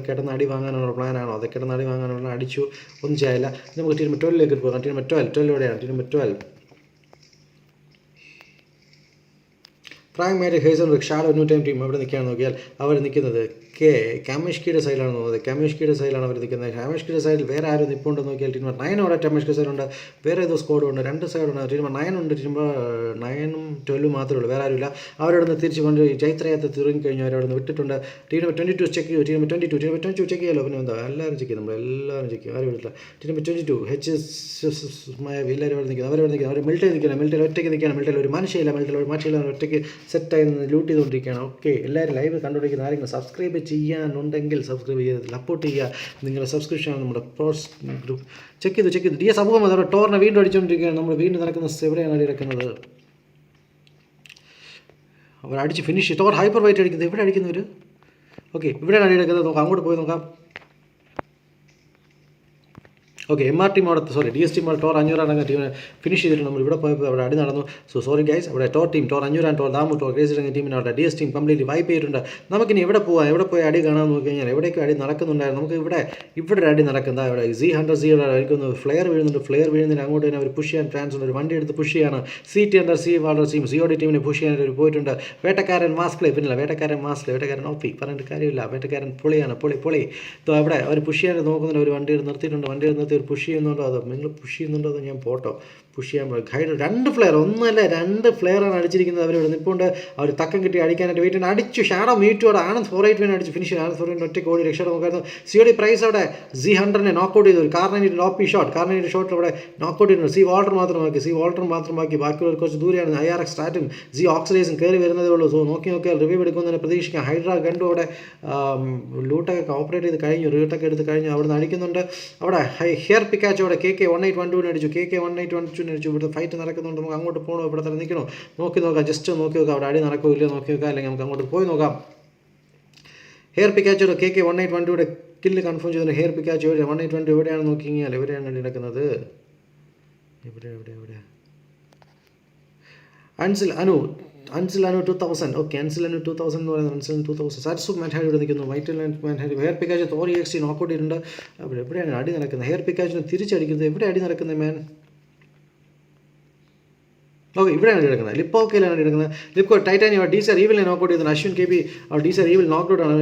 കിടന്ന് അടി വാങ്ങാനുള്ള പ്ലാനാണോ? അത് കിടന്ന് അടി വാങ്ങാനുള്ള അടിച്ചു, ഒന്നും ചെയ്യാനില്ല. നമുക്ക് ടീം 12 പോകാം. ടീം 12 എവിടെയാണ്? ടീം 12 ഫ്രാങ്ക് മാരി, Heisenberg, shadow new time team എവിടെ നിൽക്കുകയാണെന്ന് നോക്കിയാൽ അവർ നിൽക്കുന്നത് കാമിഷ്കിയുടെ സൈഡിലാണ് തോന്നുന്നത്. കാമിഷ്കിയുടെ സൈഡിലാണ് അവർ നിൽക്കുന്നത്. കാമിഷ്കിയുടെ സൈഡിൽ വേറെ ആരും നിൽപ്പുണ്ടെന്ന് നോക്കിയാൽ ടീം 9 അവിടെ കാമിഷ്കി സൈഡുണ്ട്. വേറെ ഏതോ സ്കോഡുണ്ട്. 2 സൈഡുണ്ട്. ടീം 9 ഉണ്ട്. ടീം 9ഉം 12ഉം മാത്രമേ ഉള്ളൂ. വേറെ ആരുമില്ല. അവരവിടെ നിന്ന് തിരിച്ച് കൊണ്ട് ചൈത്രയാത്ര തിറങ്ങിക്കഴിഞ്ഞു. അവരവിടെ നിന്ന് വിട്ടിട്ടുണ്ട്. ടീം 22 ചെക്ക് ചെയ്യും. ടീം 22 ചെക്ക് ചെയ്യാമല്ലോ. പിന്നെ എന്താ എല്ലാവരും ചെക്ക് ചെയ്യും. നമ്മളെല്ലാവരും ചെക്ക് ചെയ്യും. ആരും ഇല്ല. ടീം 22 എല്ലാവരും അവിടെ നിൽക്കുന്നത്. അവരവിടെ നിൽക്കുന്നത്. അവർ മിലിറ്ററി നിൽക്കണം. മിലിറ്ററി ഒറ്റയ്ക്ക് നിൽക്കുകയാണ്. മിലിറ്ററി ഒരു മനുഷ്യയില്ല. ഒറ്റയ്ക്ക് സെറ്റായി നിന്ന് ലൂട്ട് ചെയ്തുകൊണ്ടിരിക്കുകയാണ്. ഓക്കെ, എല്ലാവരും ലൈവ് കണ്ടുകൊണ്ടിരിക്കുന്ന ആരെങ്കിലും സബ്സ്ക്രൈബ് ചെയ്യാനുണ്ടെങ്കിൽ സബ്സ്ക്രൈബ് ചെയ്ത് സപ്പോർട്ട് ചെയ്യുക. നിങ്ങളുടെ സബ്സ്ക്രിപ്ഷനാണ് നമ്മുടെ പ്രോസ് ഗ്രൂപ്പ്. ചെക്ക് ചെയ്തു. DS അബൂഹമ്മദ് അവിടെ ടോറിനെ വീണ്ടും അടിച്ചുകൊണ്ടിരിക്കുകയാണ്. നമ്മൾ വീണ്ടും നടക്കുന്ന എവിടെയാണ് അടി നടക്കുന്നത്? അവർ അടിച്ച് ഫിനിഷ് തോർ ഹൈപ്പർ വൈറ്റ് അടിക്കുന്നത്. എവിടെ അടിക്കുന്നവർ? ഓക്കെ, ഇവിടെയാണ് അടിയെടുക്കുന്നത്. നോക്കാം, അങ്ങോട്ട് പോയി നോക്കാം. ഓക്കെ, MR ടീം അവിടെ DS ടീം അവിടെ ടോർ 500 അടങ്ങുന്ന ടീമിനെ ഫിനിഷ് ചെയ്തിട്ട് നമ്മൾ ഇവിടെ പോയപ്പോൾ അവിടെ അടി നടന്നു. സോറി ഗൈസ്, അവിടെ Tor 500 Tor Damu Tor crazy അടങ്ങിയ ടീമിനെ അവിടെ DS ടീം കംപ്ലീറ്റ്ലി വൈപ്പ് ചെയ്തിട്ടുണ്ട്. നമുക്കിനി എവിടെ പോകാം? എവിടെ പോയി അടി കാണാൻ നോക്കി കഴിഞ്ഞാൽ എവിടേക്കും അടി നടക്കുന്നുണ്ടായിരുന്നു. നമുക്ക് ഇവിടെ ഒരു അടി നടക്കുന്നത്. ഇവിടെ Z100 അടിക്കുന്നു. ഫ്ലെയർ വീഴുന്നുണ്ട്. അങ്ങോട്ട് തന്നെ അവർ പുഷ് ചെയ്യാൻ ചാൻസ് ഉണ്ട്. ഒരു വണ്ടി എടുത്ത് പുഷ് ചെയ്യാണ്. CT100 ടീം COD ടീമിനെ പുഷ് ചെയ്യാനായിട്ട് പോയിട്ടുണ്ട്. വേട്ടക്കാരൻ മാസ് പ്ലേ, പിന്നില്ല വേട്ടക്കാരൻ OP പറഞ്ഞിട്ട് കാര്യമില്ല. വേട്ടക്കാരൻ പൊളിയാണ്, പൊളി. അവിടെ അവർ പുഷ് ചെയ്യാൻ നോക്കുന്നുണ്ട്. ഒരു വണ്ടി നിർത്തിയിട്ടുണ്ട്. വണ്ടി നിർത്തി ഒരു പുഷ് ചെയ്യുന്നുണ്ടോ? അതോ നിങ്ങൾ പുഷ് ചെയ്യുന്നുണ്ടോ? അതോ ഞാൻ പോട്ടോ പുഷ് ചെയ്യാൻ പോയി. ഗൈഡ് 2 ഫ്ലെയർ, ഒന്നല്ല 2 ഫ്ലെയറാണ് അടിച്ചിരിക്കുന്നത്. അവരിവിടെ നിൽപ്പുണ്ട്. അവർ തക്കം കിട്ടി അടിക്കാനായിട്ട് വെയിറ്റ് അടിച്ചു. ഷാഡോ മീറ്റോടെ ആനന്ദ് 481 അടിച്ച് ഫിനിഷ്. ആനന്ദ് 481 ഒറ്റ കോടി രക്ഷ നോക്കായിരുന്നു. COD പ്രൈസ് അവിടെ Z100 നോക്കൗട്ട് ചെയ്തു. കാർണൈറ്റ് ലോപ്പി ഷോട്ട് അവിടെ നോക്കൗട്ട് ചെയ്തിട്ടുണ്ട്. സി വാൾട്ടർ മാത്രം ബാക്കി. ബാക്കിയുള്ളവർ കുറച്ച് ദൂരെയാണ്. IRX സ്റ്റാറ്റും Z ഓക്സിഡൈസും കയറി വരുന്നതേ ഉള്ളൂ. സോ നോക്കിയാൽ റിവ്യൂ എടുക്കുന്നതിനെ പ്രതീക്ഷിക്കാം. ഹൈഡ്ര ഗണ്ടും അവിടെ ലൂട്ടൊക്കെ ഓപ്പറേറ്റ് ചെയ്ത് കഴിഞ്ഞു. റീട്ടൊക്കെ എടുത്ത് കഴിഞ്ഞു. അവിടെ നിന്ന് അടിക്കുന്നുണ്ട്. അവിടെ ഹെയർ പിക്കാച്ച് അവിടെ KK 1812 അടിച്ചു. KK 1812 അടിച്ചു. ഇവിടുത്തെ ഫൈറ്റ് നടക്കുന്നുണ്ട്. നമുക്ക് അങ്ങോട്ട് പോകണോ? ഇവിടെ തന്നെ നിൽക്കണോ? നോക്കി നോക്കാം. ജസ്റ്റ് നോക്കി നോക്കാം. അവിടെ അടി നടക്കില്ല നോക്കി നോക്കാം. അല്ലെങ്കിൽ നമുക്ക് അങ്ങോട്ട് പോയി നോക്കാം. ഹെയർ പിക്കാച്ചോടെ KK 1812 കില്ല് കൺഫേം ചെയ്തിട്ടുണ്ട്. ഹെയർ പിക്കാച്ച് 1812 എവിടെയാണ് നോക്കി കഴിഞ്ഞാൽ എവിടെയാണ് അടി നടക്കുന്നത്? എവിടെ അൻസിൽ അനു 2000. ഓക്കെ, അൻസിൽ അനു 2000 എന്ന് പറയുന്നത്. അൻസിൽ 2000 സരസു മാൻഹാരി ഇവിടെ നിൽക്കുന്നു. വൈറ്റൽ മാൻഹാരി hair Pikachu Thor EXT knockout ചെയ്തിട്ടുണ്ട്. അവിടെ എവിടെയാണ് അടി നടക്കുന്നത്? ഹെയർ പിക്കാച്ചിന് തിരിച്ചടിക്കുന്നത്. എവിടെ അടി നടക്കുന്നത് മാൻ? ഓക്കെ, ഇവിടെയാണ് കിടക്കുന്നത്. ലിപ്പോക്കയിലാണ് കിടക്കുന്നത്. ലിപ്പോ ടൈറ്റാനിയം DC ഈവിലിനെ നോക്കൗട്ട് ചെയ്തത്. Ashwin KB DC evil knockout ആണ്.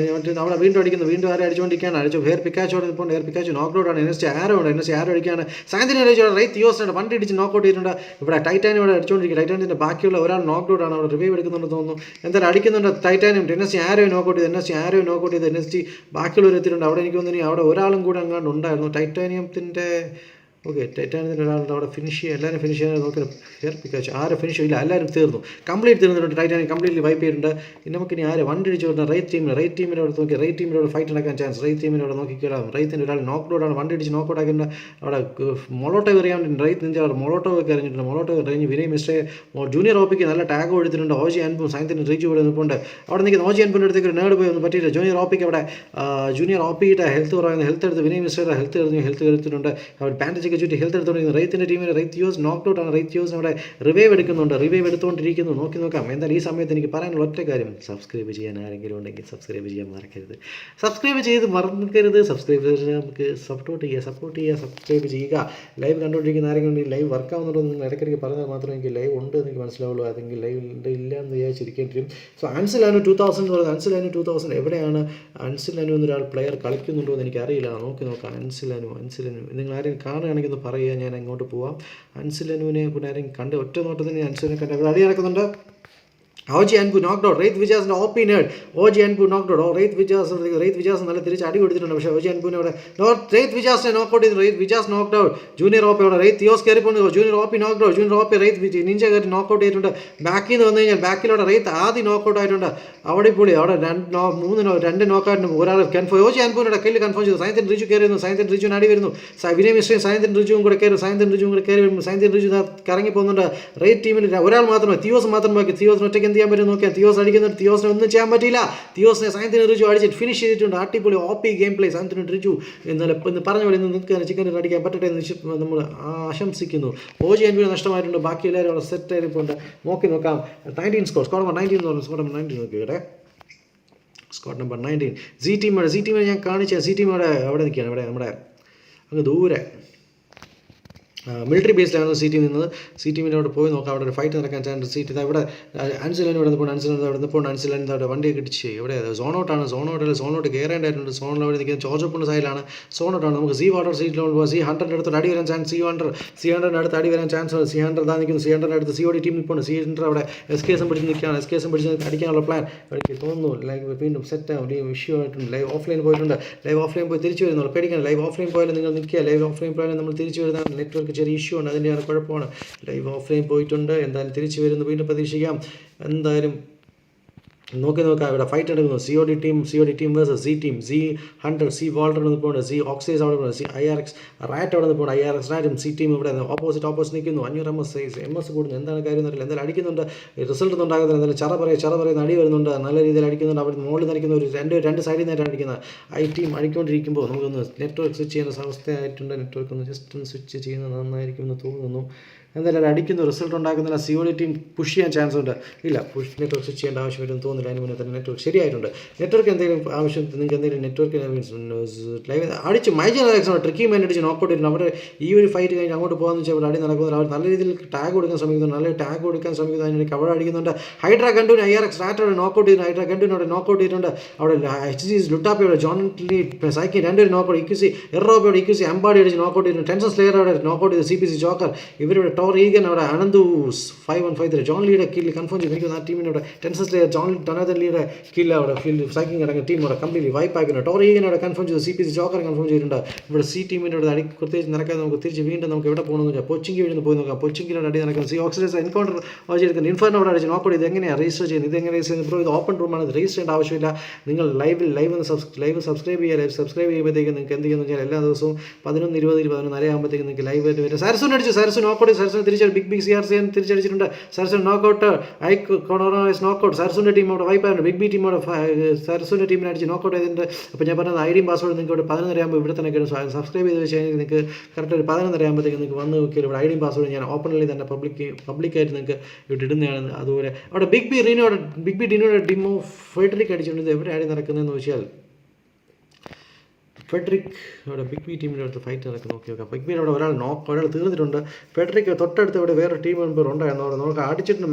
അവിടെ വീണ്ടും അടിക്കുന്നത്. വീണ്ടും ആരെ അടിച്ചുകൊണ്ടിരിക്കുകയാണ്. അടിച്ചു ഹെയർ പിക്കാച്ചോടെ ഇപ്പോൾ ഹെയർ പിക്കാച്ച് നോക്കൗട്ട് ആണ്. NST ആരോ അടിക്കുകയാണ്. സാന്തിനെ റൈറ്റ് തിയോസിനെ വണ്ടി ഇടിച്ച് നോക്കൗട്ട് ചെയ്തിട്ടുണ്ട്. ഇവിടെ ടൈറ്റാനിയം ഇവിടെ അടിച്ചുകൊണ്ടിരിക്കുക. ടൈറ്റാനിയത്തിൻ്റെ ബാക്കിയുള്ള ഒരാൾ നോക്കൗട്ട് ആണ്. അവിടെ റിവൈവ് എടുക്കുന്നുണ്ടെന്ന് തോന്നുന്നു. എന്തായാലും അടിക്കുന്നുണ്ട്. ടൈറ്റാനിയം NST ആരോ നോക്കൗട്ട് ചെയ്ത് NST ബാക്കിയുള്ളവർ എത്തിയിട്ടുണ്ട്. അവിടെ എനിക്ക് തോന്നുന്നു അവിടെ ഒരാളും കൂടെ അങ്ങാണ്ട് ഉണ്ടായിരുന്നു. ടൈറ്റാനിയത്തിൻ്റെ ഓക്കെ, ടൈറ്റാനിയത്തിൻ്റെ ഒരാളുടെ അവിടെ ഫിനിഷ് ചെയ്യുക. എല്ലാവരും ഫിനിഷ് ചെയ്യാൻ നോക്കി. ഹെയർ പിക്കാച്ച് ആരും ഫിനിഷ് ചെയ്യില്ല. എല്ലാവരും കംപ്ലീറ്റ് തീർന്നിട്ടുണ്ട്. ടൈറ്റാനിയം കംപ്ലീറ്റ്ലി വൈപ്പ് ചെയ്തിട്ടുണ്ട്. ഇനി നമുക്കിനി ആര് വണ്ടി അടിച്ച് വരുന്ന റൈറ്റ് ടീമിനോട് നോക്കി. റൈറ്റ് ടീമിനോട് ഫൈറ്റ് നടക്കാൻ ചാൻസ്. റൈറ്റ് ടീമിനോട് നോക്കിക്കോളാം. റൈറ്റിൻ്റെ ഒരാൾ നോക്കൗട്ടാണ്. വണ്ടി അടിച്ച് നോക്കൗട്ട് ആക്കിയിട്ടുണ്ട്. അവിടെ മൊളോട്ടോവ് എറിയാൻ വേണ്ടി റൈറ്റ് നിൻ്റെ അവിടെ മൊളോട്ടോവ് ഒക്കെ എറിഞ്ഞിട്ടുണ്ട്. മൊളോട്ടോവ് എറിഞ്ഞ് വിനയ് മിസ്റ്റേ ജൂനിയർ OPക്ക് നല്ല ടാഗ് കൊടുത്തിട്ടുണ്ട്. ഓജി അൻപും സയൻസിൻ്റെ റിച്ചു ഇവിടെ നിൽപ്പുണ്ട്. അവിടെ നിൽക്കുന്ന ഓജി അൻപിൻ്റെ അടുത്തേക്ക് ഒരു നേട് പോയി ഒന്നും പറ്റിയില്ല. ജൂനിയർ OPയുടെ ഹെൽത്ത് കുറയുന്നത്. ഹെൽത്ത് എടുത്ത് വിനയ് മിസ്റ്റയുടെ ഹെൽത്ത് എടുത്തിട്ടുണ്ട്. അവർ ബാൻഡേജൊക്കെ ചുറ്റി ഹെൽത്ത് എടുത്തുകൊണ്ടിരിക്കുന്നു. റൈറ്റിൻ്റെ ടീമിന് റൈറ്റ് യോസ് നോക്കൗട്ട് ആണ്. റൈറ്റ് യോസ് അവിടെ റിവൈവ് എടുത്തുകൊണ്ടിരിക്കുന്നു. നോക്കി നോക്കാം. എന്തായാലും ഈ സമയത്ത് എനിക്ക് പറയാനുള്ള ഒറ്റ കാര്യം, സബ്സ്ക്രൈബ് ചെയ്യാൻ ആരെങ്കിലും ഉണ്ടെങ്കിൽ സബ്സ്ക്രൈബ് ചെയ്യാൻ മറക്കരുത്. സബ്സ്ക്രൈബ് നമുക്ക് സപ്പോർട്ട് ചെയ്യുക. സബ്സ്ക്രൈബ് ചെയ്യുക. ലൈവ് കണ്ടുകൊണ്ടിരിക്കുന്ന ആരെങ്കിലും ഉണ്ടെങ്കിൽ ലൈവ് വർക്കാവുന്നുണ്ടോ നിങ്ങൾ ഇടയ്ക്കിടയ്ക്ക് പറഞ്ഞാൽ മാത്രമേ എനിക്ക് ലൈവ് ഉണ്ട് എന്ന് എനിക്ക് മനസ്സിലാവുള്ളൂ. അതെങ്കിൽ ലൈവ് ഇല്ല എന്ന് വിചാരിച്ചിരിക്കേണ്ടി വരും. സോ അൻസിൽ അനു 2000 എന്ന് പറയുന്നത്. അൻസിൽ അനു 2000 എവിടെയാണ്? അൻസിൽ അനു എന്നൊരാൾ പ്ലെയർ കളിക്കുന്നുണ്ടോ എന്ന് എനിക്കറിയില്ല. നോക്കി നോക്കാം. അൻസിൽ അനു നിങ്ങൾ ആരെങ്കിലും കാണുകയാണെങ്കിൽ ഒന്ന് പറയുക. ഞാൻ അങ്ങോട്ട് പോവാം. അൻസിൽ അനുവിനെ പിന്നെ ആരെങ്കിലും കണ്ട് ഒറ്റ നോട്ടത്തിന് അൻസിലിനെ കണ്ട് അവിടെ അടി നടക്കുന്നുണ്ട്. ഓജി അൻപു നോക്ക്ഡ് ഔട്ട്. റൈറ്റ് വിജാസിൻ്റെ OP നേട്. ഓജി അൻപു നോക്ക്ഡ് ഔട്ട്. റൈറ്റ് വിജാസ് നല്ല തിരിച്ച് അടി കൊടുത്തിട്ടുണ്ട്. പക്ഷേ ഓജി അൻപുവിനെ അവിടെ റൈറ്റ് വിജാസിനെ നോക്കൗട്ട് ചെയ്തു. റൈറ്റ് വിജാസ് നോക്ക്ഡ് ഔട്ട്. ജൂനിയർ OP അവിടെ റൈറ്റ് തിയോസ് കയറി പോകുന്നു. Junior OP knocked out. Junior OP right ninja കയറി നോക്കൗട്ട് ചെയ്തിട്ടുണ്ട്. ബാക്കിൽ നിന്ന് വന്നു കഴിഞ്ഞാൽ ബാക്കിലൂടെ റൈറ്റ് ആദ്യം നോക്കൗട്ട് ആയിട്ടുണ്ട്. അവിടെ പൊളി. അവിടെ 2 നോക്കൗട്ടിന് ഒരാൾ കൺഫേം. ഓജി അൻപുവിൻ്റെ കില്ല് കൺഫേം ചെയ്തു. സയൻസിൻ റിജു കയറി വരുന്നു. സയൻസിൻ റിജുവിന് അടി വരുന്നു. വിനയ് മിശ്രയും സയൻസിൻ റിജുവും കൂടെ കയറി വരുന്നു. സയൻസിൻ റിജു കറങ്ങി പോകുന്നുണ്ട്. റൈറ്റ് ടീമിൽ ഒരാൾ മാത്രമേ തിയോസ് മാത്രം ബാക്കി. തിയോസിന് ഒറ്റയ്ക്ക് എന്ത് ചെയ്യാൻ പറ്റും നോക്കിയാൽ തിയോസ് അടിക്കുന്നുണ്ട്. തിയോസിനെ ഒന്നും ചെയ്യാൻ പറ്റില്ല. തിയോസിനെ സയൻസിന് റിജു അടിച്ചിട്ട് ഫിനിഷ് ചെയ്തിട്ടുണ്ട്. അടിപൊളി OP ഗെയിം പ്ലേ. സയൻസിന് റിജു ഇന്ന് പറഞ്ഞ പോലെ ഇന്ന് നിൽക്കാൻ ചിക്കൻ അടിക്കാൻ പറ്റട്ടെ എന്ന് നമ്മൾ ആശംസിക്കുന്നു. ഓജി അൻപിന് നഷ്ടമായിട്ടുണ്ട്. ബാക്കി എല്ലാവരും അവിടെ സെറ്റ് ആയിരിക്കുന്നുണ്ട്. നോക്കി നോക്കാം. 19 സ്കോർ നമ്പർ 19 എന്ന് പറഞ്ഞു. സ്കോർ നമ്പർ 19 നോക്കിക്കട്ടെ. സ്കോർ നമ്പർ 19 Z ടീമിനെ ഞാൻ കാണിച്ച Z ടീം അവിടെ നിൽക്കുകയാണ്. ഇവിടെ നമ്മുടെ അങ്ങ് ദൂരെ മിലിറ്ററി ബേസിലാണ് സി ടീം നിന്നത്. സി ടീമിൻ്റെ അവിടെ പോയി നോക്കാം. അവിടെ ഒരു ഫൈറ്റ് നടക്കാൻ ചാൻസ്. സീറ്റ് ഇവിടെ അൻസിലൻ ഇവിടെ നിൽപ്പോൾ അൻസിലൻ അവിടെ വണ്ടിയൊക്കെ ഇടിച്ച് ഇവിടെ സോണോട്ട് കയറേണ്ടതായിട്ടുണ്ട്. സോണിൽ അവിടെ നിൽക്കുന്നത് ചോർജോപ്പിൻ്റെ സൈഡിലാണ്. സോണോട്ടാണ്. നമുക്ക് C100 സീറ്റിലോട്ട് പോകാം. C100 അടുത്ത് അടി വരാൻ ചാൻസ്. C100 അടുത്ത് അടി വരാൻ ചാൻസ് ഉണ്ട്. C100 താ നിൽക്കുന്നു. C100 അടുത്ത് COD ടീം ഇപ്പോൾ C100 അവിടെ SKS പിടിച്ച് നിൽക്കുകയാണ്. SKS പിടിച്ച് അടിക്കാനുള്ള പ്ലാൻ എനിക്ക് തോന്നുന്നു. ലൈവ് വീണ്ടും സെറ്റ് ആവും. ഇഷ്യൂ ആയിട്ടുണ്ട്. ലൈവ് ഓഫ്ലൈൻ പോയിട്ടുണ്ട്. ലൈവ് ഓഫ്ലൈൻ പോയി തിരിച്ചു വരുന്നുള്ളൂ. പേടിക്കണം. ലൈവ് ഓഫ്ലൈൻ പോയാലും നിങ്ങൾ നിൽക്കുക. ലൈവ് ഓഫ്ലൈൻ പോയാലും നമ്മൾ തിരിച്ചു വരുന്ന നെറ്റ്വർക്ക് ചെറിയ ഇഷ്യൂ ഉണ്ട്. അതിൻ്റെയാണ് കുഴപ്പമാണ്. ലൈവ് ഓഫ്ലൈൻ പോയിട്ടുണ്ട്. എന്തായാലും തിരിച്ചു വരുന്നു. വീണ്ടും പ്രതീക്ഷിക്കാം. എന്തായാലും നോക്കാം ഇവിടെ ഫൈറ്റ് എടുക്കുന്നു. C O D team versus C Hunter, C Walter എന്ന് പോകുന്നുണ്ട്, സി ഓക്സൈസ് അവിടെ പോകുന്നത്, സി IRX റാറ്റ് അവിടെ നിന്ന് പോകുന്നത്, IRX റാറ്റും സി ടീം ഇവിടെ ഓപ്പോസിറ്റ് നിൽക്കുന്നു. 500 MS കൂടുന്നു. എന്താണ് കാര്യം എന്നറിയില്ല. എന്തായാലും അടിക്കുന്നുണ്ട്, റിസൾട്ട് ഒന്നും ഉണ്ടാകുന്നില്ല. എന്തായാലും ചറ പറയുന്ന അടി വരുന്നുണ്ട്, നല്ല രീതിയിൽ അടിക്കുന്നുണ്ട്. അവിടെ മുകളിൽ നടിക്കുന്ന ഒരു രണ്ട് സൈഡിൽ നിന്നായിട്ടാണ് അടിക്കുന്നത്. ഈ ടീം അടിക്കൊണ്ടിരിക്കുമ്പോൾ നമുക്കൊന്ന് നെറ്റ്വർക്ക് സ്വിച്ച് ചെയ്യുന്ന അവസ്ഥയായിട്ടുണ്ട്. നെറ്റ്വർക്ക് ഒന്ന് ജസ്റ്റ് ഒന്ന് സ്വിച്ച് ചെയ്യുന്നത് നന്നായിരിക്കും എന്ന് തോന്നുന്നു. എന്തായാലും അടിക്കുന്നു, റിസൾട്ട് ഉണ്ടാക്കുന്നില്ല. COD ടീം പുഷ് ചെയ്യാൻ ചാൻസ് ഉണ്ട്. ഇല്ല, നെറ്റ്വർക്ക് സ്വിച്ച് ചെയ്യേണ്ട ആവശ്യം വരുമെന്ന് തോന്നുന്നില്ല. അതിന് മുന്നേ തന്നെ നെറ്റ്വർക്ക് ശരിയായിട്ടുണ്ട്. നെറ്റ്വർക്ക് എന്തെങ്കിലും ആവശ്യം നിങ്ങൾക്ക് എന്തെങ്കിലും നെറ്റ്വർക്ക് ലൈവ് അടിച്ച് മൈജൻ ട്രിക്കി മൈൻ അടിച്ച് നോക്കൗട്ട് ചെയ്തിട്ടുണ്ട്. അവിടെ ഈ ഒരു ഫൈറ്റ് കഴിഞ്ഞ് അങ്ങോട്ട് പോകാമെന്ന് വെച്ചാൽ അവിടെ അടി നടക്കുന്നില്ല. അവർ നല്ല രീതിയിൽ ടാഗ് കൊടുക്കാൻ ശ്രമിക്കുന്നു, നല്ല ടാഗ് കൊടുക്കാൻ ശ്രമിക്കുന്നു. അതിനിടയ്ക്ക് അവിടെ അടിക്കുന്നുണ്ട്. ഹൈഡ്ര ഗണ്ടുവിന് IRX റാറ്റോടെ നോക്കൗട്ട് ചെയ്തിട്ടുണ്ട്. ഹൈഡ്ര ഗണ്ടുവിനോടെ നോക്കൗട്ട് ചെയ്തിട്ടുണ്ട്. അവിടെ HG ലുട്ടാപ്പിയോടെ ജോൺ ലീ സൈക്കി രണ്ടുപേരും നോക്കൗട്ട്, ഇക്യുസി എറോബയോടെ ഇക്യുസി അമ്പാടി അടിച്ച് നോക്കൗട്ട് ചെയ്തിട്ടുണ്ട്. ടെൻഷൻ സ്ലെയറോടെ നോക്കൗട്ട് ചെയ്ത് CPC ജോക്കർ. ഇവരുടെ ടോർ ഈഗൻ അവിടെ അനന്തു 5-1-5 ജോൺ ലീയുടെ കില്ല് കൺഫേം ചെയ്ത് എനിക്ക് ആ ടീമിൻ്റെ അവിടെ ടെൻസസ് ലെയർ ഡൊനാഥൻ ലീയുടെ കില്ല് അവിടെ ഫീൽഡ് സൈക്കിങ് അടങ്ങിയ ടീം അവിടെ കംപ്ലീറ്റ്ലി വൈപ്പ് ആക്കുന്നു. ടോർ ഈഗൻ അവിടെ കൺഫേം ചെയ്തു. CPC ജോക്കർ കൺഫേം ചെയ്തിട്ടുണ്ട്. ഇവിടെ സി ടീമിൻ്റെ അവിടെ അടി പ്രത്യേകിച്ച് നടക്കാതെ നമുക്ക് തിരിച്ച് വീണ്ടും നമുക്ക് എവിടെ പോകണമെന്ന് വെച്ചാൽ പൊച്ചിങ്കി വീണ്ടും പോയി നോക്കാം. പൊച്ചിങ്കിയുടെ അടി നടക്കുന്നത്. സി ഓക്സിഡൈസ് എൻകൗണ്ടർ ചെയ്തിരിക്കുന്നത്. ഇൻഫർണോ അവിടെ അടിച്ച് നോക്കൗട്ട് ചെയ്ത് എങ്ങനെയാണ് രജിസ്റ്റർ ചെയ്യുന്നത്? ഇതെങ്ങനെ രജിസ്റ്റർ ചെയ്യുന്നത്? ബ്രോ ഇത് ഓപ്പൺ റൂമാണ്, ഇത് രജിസ്റ്റർ ചെയ്യേണ്ട ആവശ്യമില്ല. നിങ്ങൾ ലൈവ് സബ്സ്ക്രൈബ് ചെയ്യുമ്പോഴത്തേക്കും നിങ്ങൾക്ക് എന്ത് ചെയ്യുന്നു വെച്ചാൽ എല്ലാ ദിവസവും 11, 20, 11 ആകുമ്പോഴത്തേക്കും നിങ്ങൾക്ക് ലൈവ് ആയിട്ട് വരും. സരസുൻ അടിച്ചു, സരസു നോക്കൗട്ട്, സരസുൻ തിരിച്ചു ബിഗ് CRC തിരിച്ചടിച്ചിട്ടുണ്ട്. സരസുൻ നോക്കൗട്ട്, നോക്കൗട്ട്. സരസുൻ്റെ ടീം അവിടെ വൈപ്പായിരുന്നു. ബിഗ് ബി ടീം അവിടെ സരസുൻ്റെ ടീമിനെ അടിച്ച് നോക്കൗട്ട് ചെയ്തിട്ടുണ്ട്. അപ്പോൾ ഞാൻ പറഞ്ഞത് ഐഡിയും പാസ്വേഡ് നിങ്ങൾക്ക് ഇവിടെ 11:30 ആകുമ്പോൾ ഇവിടെ തന്നെ കിട്ടും. സബ്സ്ക്രൈബ് ചെയ്ത് വെച്ച് കഴിഞ്ഞാൽ നിങ്ങൾക്ക് കറക്റ്റ് ഒരു 11:30 ആകുമ്പോഴത്തേക്ക് നിങ്ങൾക്ക് വന്ന് നോക്കിയാൽ ഇവിടെ ഐഡിയും പാസ്വേഡ് ഞാൻ ഓപ്പണിൽ തന്നെ പബ്ലിക്കായിട്ട് നിങ്ങൾക്ക് ഇവിടെ ഇടുന്നതാണ്. അതുപോലെ അവിടെ ബിഗ് ബി ഡിനോയുടെ ഡിമോ ഫെഡറിക് അടിച്ചിട്ടുണ്ട്. എവിടെ ആടി നടക്കുന്നതെന്ന് വെച്ചാൽ ഫെഡറിക് അവിടെ ബിഗ് ബി ടീമിൻ്റെ അടുത്ത് ഫൈറ്റ് നടക്കുന്ന നോക്കാം. ബിഗ് ബിയുടെ അവിടെ ഒരാൾ തീർന്നിട്ടുണ്ട്. ഫെഡറിക് തൊട്ടടുത്ത് ഇവിടെ വേറെ ടീം മെമ്പർ ഉണ്ടായിരുന്നു. അവിടെ നമുക്ക് അടിച്ചിട്ടുണ്ട്.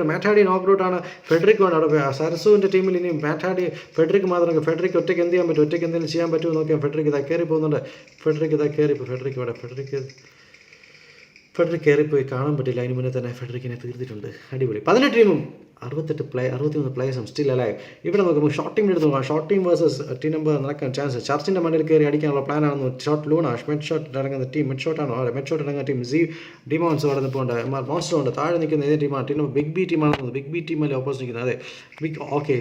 മാറ്റാഡി നോക്കൗട്ടാണ്. ഫെഡറിക് വേണം അവിടെ. സരസുവിൻ്റെ ടീമിൽ ഇനി മാറ്റാഡി ഫെഡറിക് മാത്രമേ. ഫെഡറിക് ഒറ്റയ്ക്ക് എന്ത് ചെയ്യാൻ പറ്റും? ഒറ്റയ്ക്ക് എന്തെങ്കിലും ചെയ്യാൻ പറ്റുമോ നോക്കിയാൽ ഫെഡറിക് ഇതാ കയറി പോകുന്നുണ്ട്. ഫെഡറിക് കയറിപ്പോയി കാണാൻ പറ്റില്ല. അതിന് മുന്നേ തന്നെ ഫെഡറിക്കിനെ തീർത്തിട്ടുണ്ട്. അടിപൊളി. 18 ടീമും 63 പ്ലേയേഴ്സും സ്റ്റിൽ അലൈവ്. ഇവിടെ നോക്കുമ്പോൾ ഷോർട്ട് ടീമിൻ്റെ അടുത്ത് നോക്കാം. Short team versus team number നടക്കാൻ ചാൻസ്. ചർച്ചിൻ്റെ മണ്ണിൽ കയറി അടിക്കാനുള്ള പ്ലാനാണെന്ന്. ഷോട്ട് ലൂണ മെഡ് ഷോട്ട് ഇറങ്ങുന്ന ടീം. മെഡ് ഷോട്ട് ഇറങ്ങുന്ന ടീം. ഡിമോൺസ് അവിടെ നിൽപ്പുണ്ട്. മോൺസ്റ്റർ ഉണ്ട്. താഴെ നിൽക്കുന്ന ഏത് ടീമാണ്? ടീം നമ്പർ ബിഗ് ബി ടീമാണെന്ന്. ബിഗ് ബി ടീമല്ലേ ഓപ്പോസിറ്റ് നിൽക്കുന്നത്? അതെ ബിഗ്. ഓക്കെ,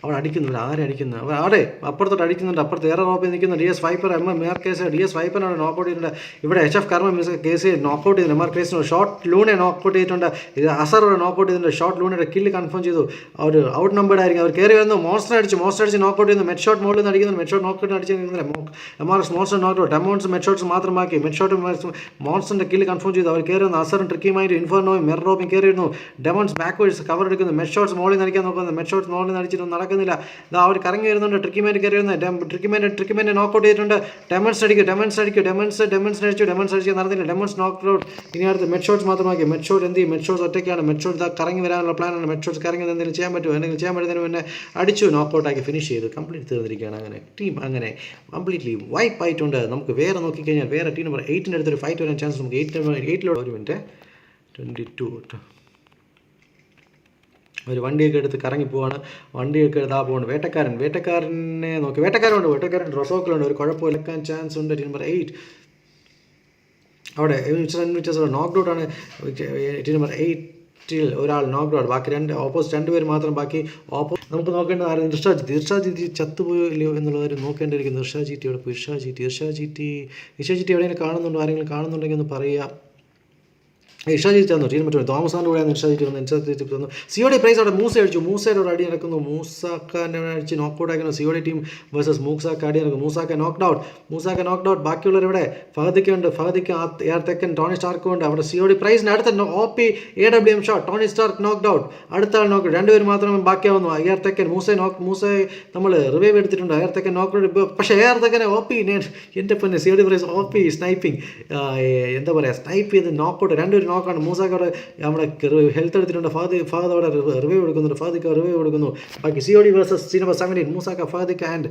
അവിടെ അടിക്കുന്നുണ്ട്. അടിക്കുന്നത്? അവിടെ അപ്പുറത്തോട്ട് അടിക്കുന്നുണ്ട്. അപ്പുറത്ത് ഏറെ റോപ്പിൽ നിൽക്കുന്ന DS viper MR case. DS വൈപ്പറാണ് നോക്കൗട്ട് ചെയ്തിട്ടുണ്ട്. ഇവിടെ HF കർമ്മ കേസ് നോക്കൗട്ട് ചെയ്തിട്ടുണ്ട്. MR കേസിന് ഷോർട്ട് ലൂണെ നോക്കൗട്ട് ചെയ്തിട്ടുണ്ട്. ഇത് അസറോടെ നോക്കൗട്ട് ചെയ്തിട്ടുണ്ട്. ഷോർട്ട് ലൂണയുടെ കില്ല് കൺഫേം ചെയ്തു. അവർ ഔട്ട് നമ്പേർഡ് ആയിരിക്കും. അവർ കയറി വരുന്നു. മോൺസ്റ്റർ അടിച്ച് നോക്കൗട്ട് ചെയ്യുന്നു. മെഡ് ഷോട്ട് മുകളിൽ നിന്ന് അടിക്കുന്നു. മെഡ് ഷോട്ട് നോക്കൗട്ട് അടിച്ചിരിക്കുന്നില്ല. MRX monster knockout. Demons med shots മാത്രമാക്കി. മെഡ് ഷോട്ട് മോൺസ്റ്ററിൻ്റെ കില്ല് കൺഫേം ചെയ്തു. അവർ കയറി വന്നു. അസറും ട്രിക്കിയുമായിട്ട് ഇൻഫോർണോയും മെറോബും കയറി വരുന്നു. ഡെമോൺസ് ബാക്ക്വേഴ്സ് കവർ എടുക്കുന്നു. മെഡ് ഷോട്ട്സ് മുകളിൽ നിന്ന് അടിക്കാൻ നോക്കുന്നത്. മെഡ് ഷോട്ട്സ് മുകളിൽ നിന്ന് അടിച്ചിട്ടൊന്നും നടക്കുന്നില്ല. അവർ കറങ്ങി വരുന്നുണ്ട്. ട്രിക്കിമാൻ കയറി വരുന്നത്. ട്രിക്കിമാനെ നോക്കൗട്ട് ചെയ്തിട്ടുണ്ട്. ഡെമൻസ് അടിച്ചു. നടന്നില്ല. ഡെമൻസ് നോക്കൗട്ട്. ഇനി അടുത്ത് മെഡ് ഷോട്ട്സ് മാത്രമാക്കി. മെഡ് ഷോട്ട് എന്ത് ചെയ്യും? മെഡ് ഷോട്ട്സ് ഒറ്റയ്ക്കാണ്. മെഡ് ഷോട്ട് കറങ്ങി വരാനുള്ള പ്ലാനാണ്. മെഡ് ഷോട്ട്സ് കറങ്ങി എന്തെങ്കിലും ചെയ്യാൻ പറ്റുമോ? എന്തെങ്കിലും ചെയ്യാൻ പറ്റുന്നതിന് മുന്നേ അടിച്ചു നോക്കൗട്ടാക്കി ഫിനിഷ് ചെയ്തു. കംപ്ലീറ്റ് തീർന്നിരിക്കുകയാണ്. അങ്ങനെ ടീം അങ്ങനെ കംപ്ലീറ്റ്ലി വൈപ്പ് ആയിട്ടുണ്ട്. നമുക്ക് വേറെ നോക്കിക്കഴിഞ്ഞാൽ വേറെ ടീം നമ്പർ 8 അടുത്തൊരു ഫൈറ്റ് വരാൻ ചാൻസ്. നമുക്ക് 8 ഒരു മിനിറ്റ് 22 ഒരു വണ്ടിയൊക്കെ എടുത്ത് കറങ്ങി പോവാണ്. വണ്ടിയൊക്കെ എടുത്താൽ പോകുന്നു. വേട്ടക്കാരനെ നോക്കി. വേട്ടക്കാരൻ റൊസോക്കിലുണ്ട്. ഒരു കുഴപ്പമില്ല. എടുക്കാൻ ചാൻസ് ഉണ്ട്. ടീം നമ്പർ 8 അവിടെ നോക്ക്ഡൗട്ടാണ്. ടീം നമ്പർ 8 ഒരാൾ നോക്ക്ഡൗട്ട്. ബാക്കി ഓപ്പോസിറ്റ് 2 പേര് മാത്രം ബാക്കി. നമുക്ക് നോക്കേണ്ടത് ആരും ഇർഷാജിറ്റി ചത്തുപോയില്ലയോ എന്നുള്ളവർ നോക്കേണ്ടിയിരിക്കുന്നു. ഇർഷാജിറ്റി അവിടെ പോയി. ഇർഷാജിറ്റി എവിടെയെങ്കിലും കാണുന്നുണ്ടോ? ആരെങ്കിലും കാണുന്നുണ്ടെങ്കിൽ ഒന്ന് പറയുക. ഇർഷാജിറ്റി തന്നു. ടീം മറ്റോ തോമസാൻ്റെ കൂടെയാണ് ഇർഷാജിറ്റി തന്നു. COD പ്രൈസ് അവിടെ മൂസയുടെ ഒരു അടി നടക്കുന്നു. മൂസാക്കാനെ അടിച്ച് നോക്കൗട്ട് ആക്കുന്നു. COD ടീം വേഴ്സസ് മൂസാക്ക അടി നടക്കുന്നു. മൂസാക്ക നോക്ക്ഡൗട്ട്. ബാക്കിയുള്ളവരുടെ ഫഹദിക്കുണ്ട്. ഫഹദിക്ക് തെക്കൻ ടോണി സ്റ്റാർക്കും ഉണ്ട്. അവിടെ COD പ്രൈസിന് അടുത്ത OP AWM shot. Tony Stark knocked out. അടുത്ത ആൾ നോക്കൗട്ട്. 2 പേര് മാത്രമേ ബാക്കിയാവുന്നു. തെക്കൻ മൂസയെ നമ്മൾ റിവൈവ് എടുത്തിട്ടുണ്ട്. തെക്കൻ നോക്കൗട്ട്. പക്ഷേ തെക്കനെ OP എൻ്റെ പൊന്നെ COD പ്രൈസ് OP സ്നൈപ്പിംഗ് എന്താ പറയുക, സ്നൈപ്പ് ചെയ്ത് നോക്കൗട്ട്. 2 പേര് നോക്കാണ്. മൂസാക്കവിടെ നമ്മുടെ ഹെൽത്ത് എടുത്തിട്ടുണ്ട്. ഫഹദ് അവിടെ റിവൈവ് എടുക്കുന്നുണ്ട്. ഫഹദിക്ക് റിവൈവ് കൊടുക്കുന്നു. ബാക്കി COD വേഴ്സസ് ടീം നമ്പർ 17 മൂസാക്ക, ഫഹദിക്ക് ആൻഡ്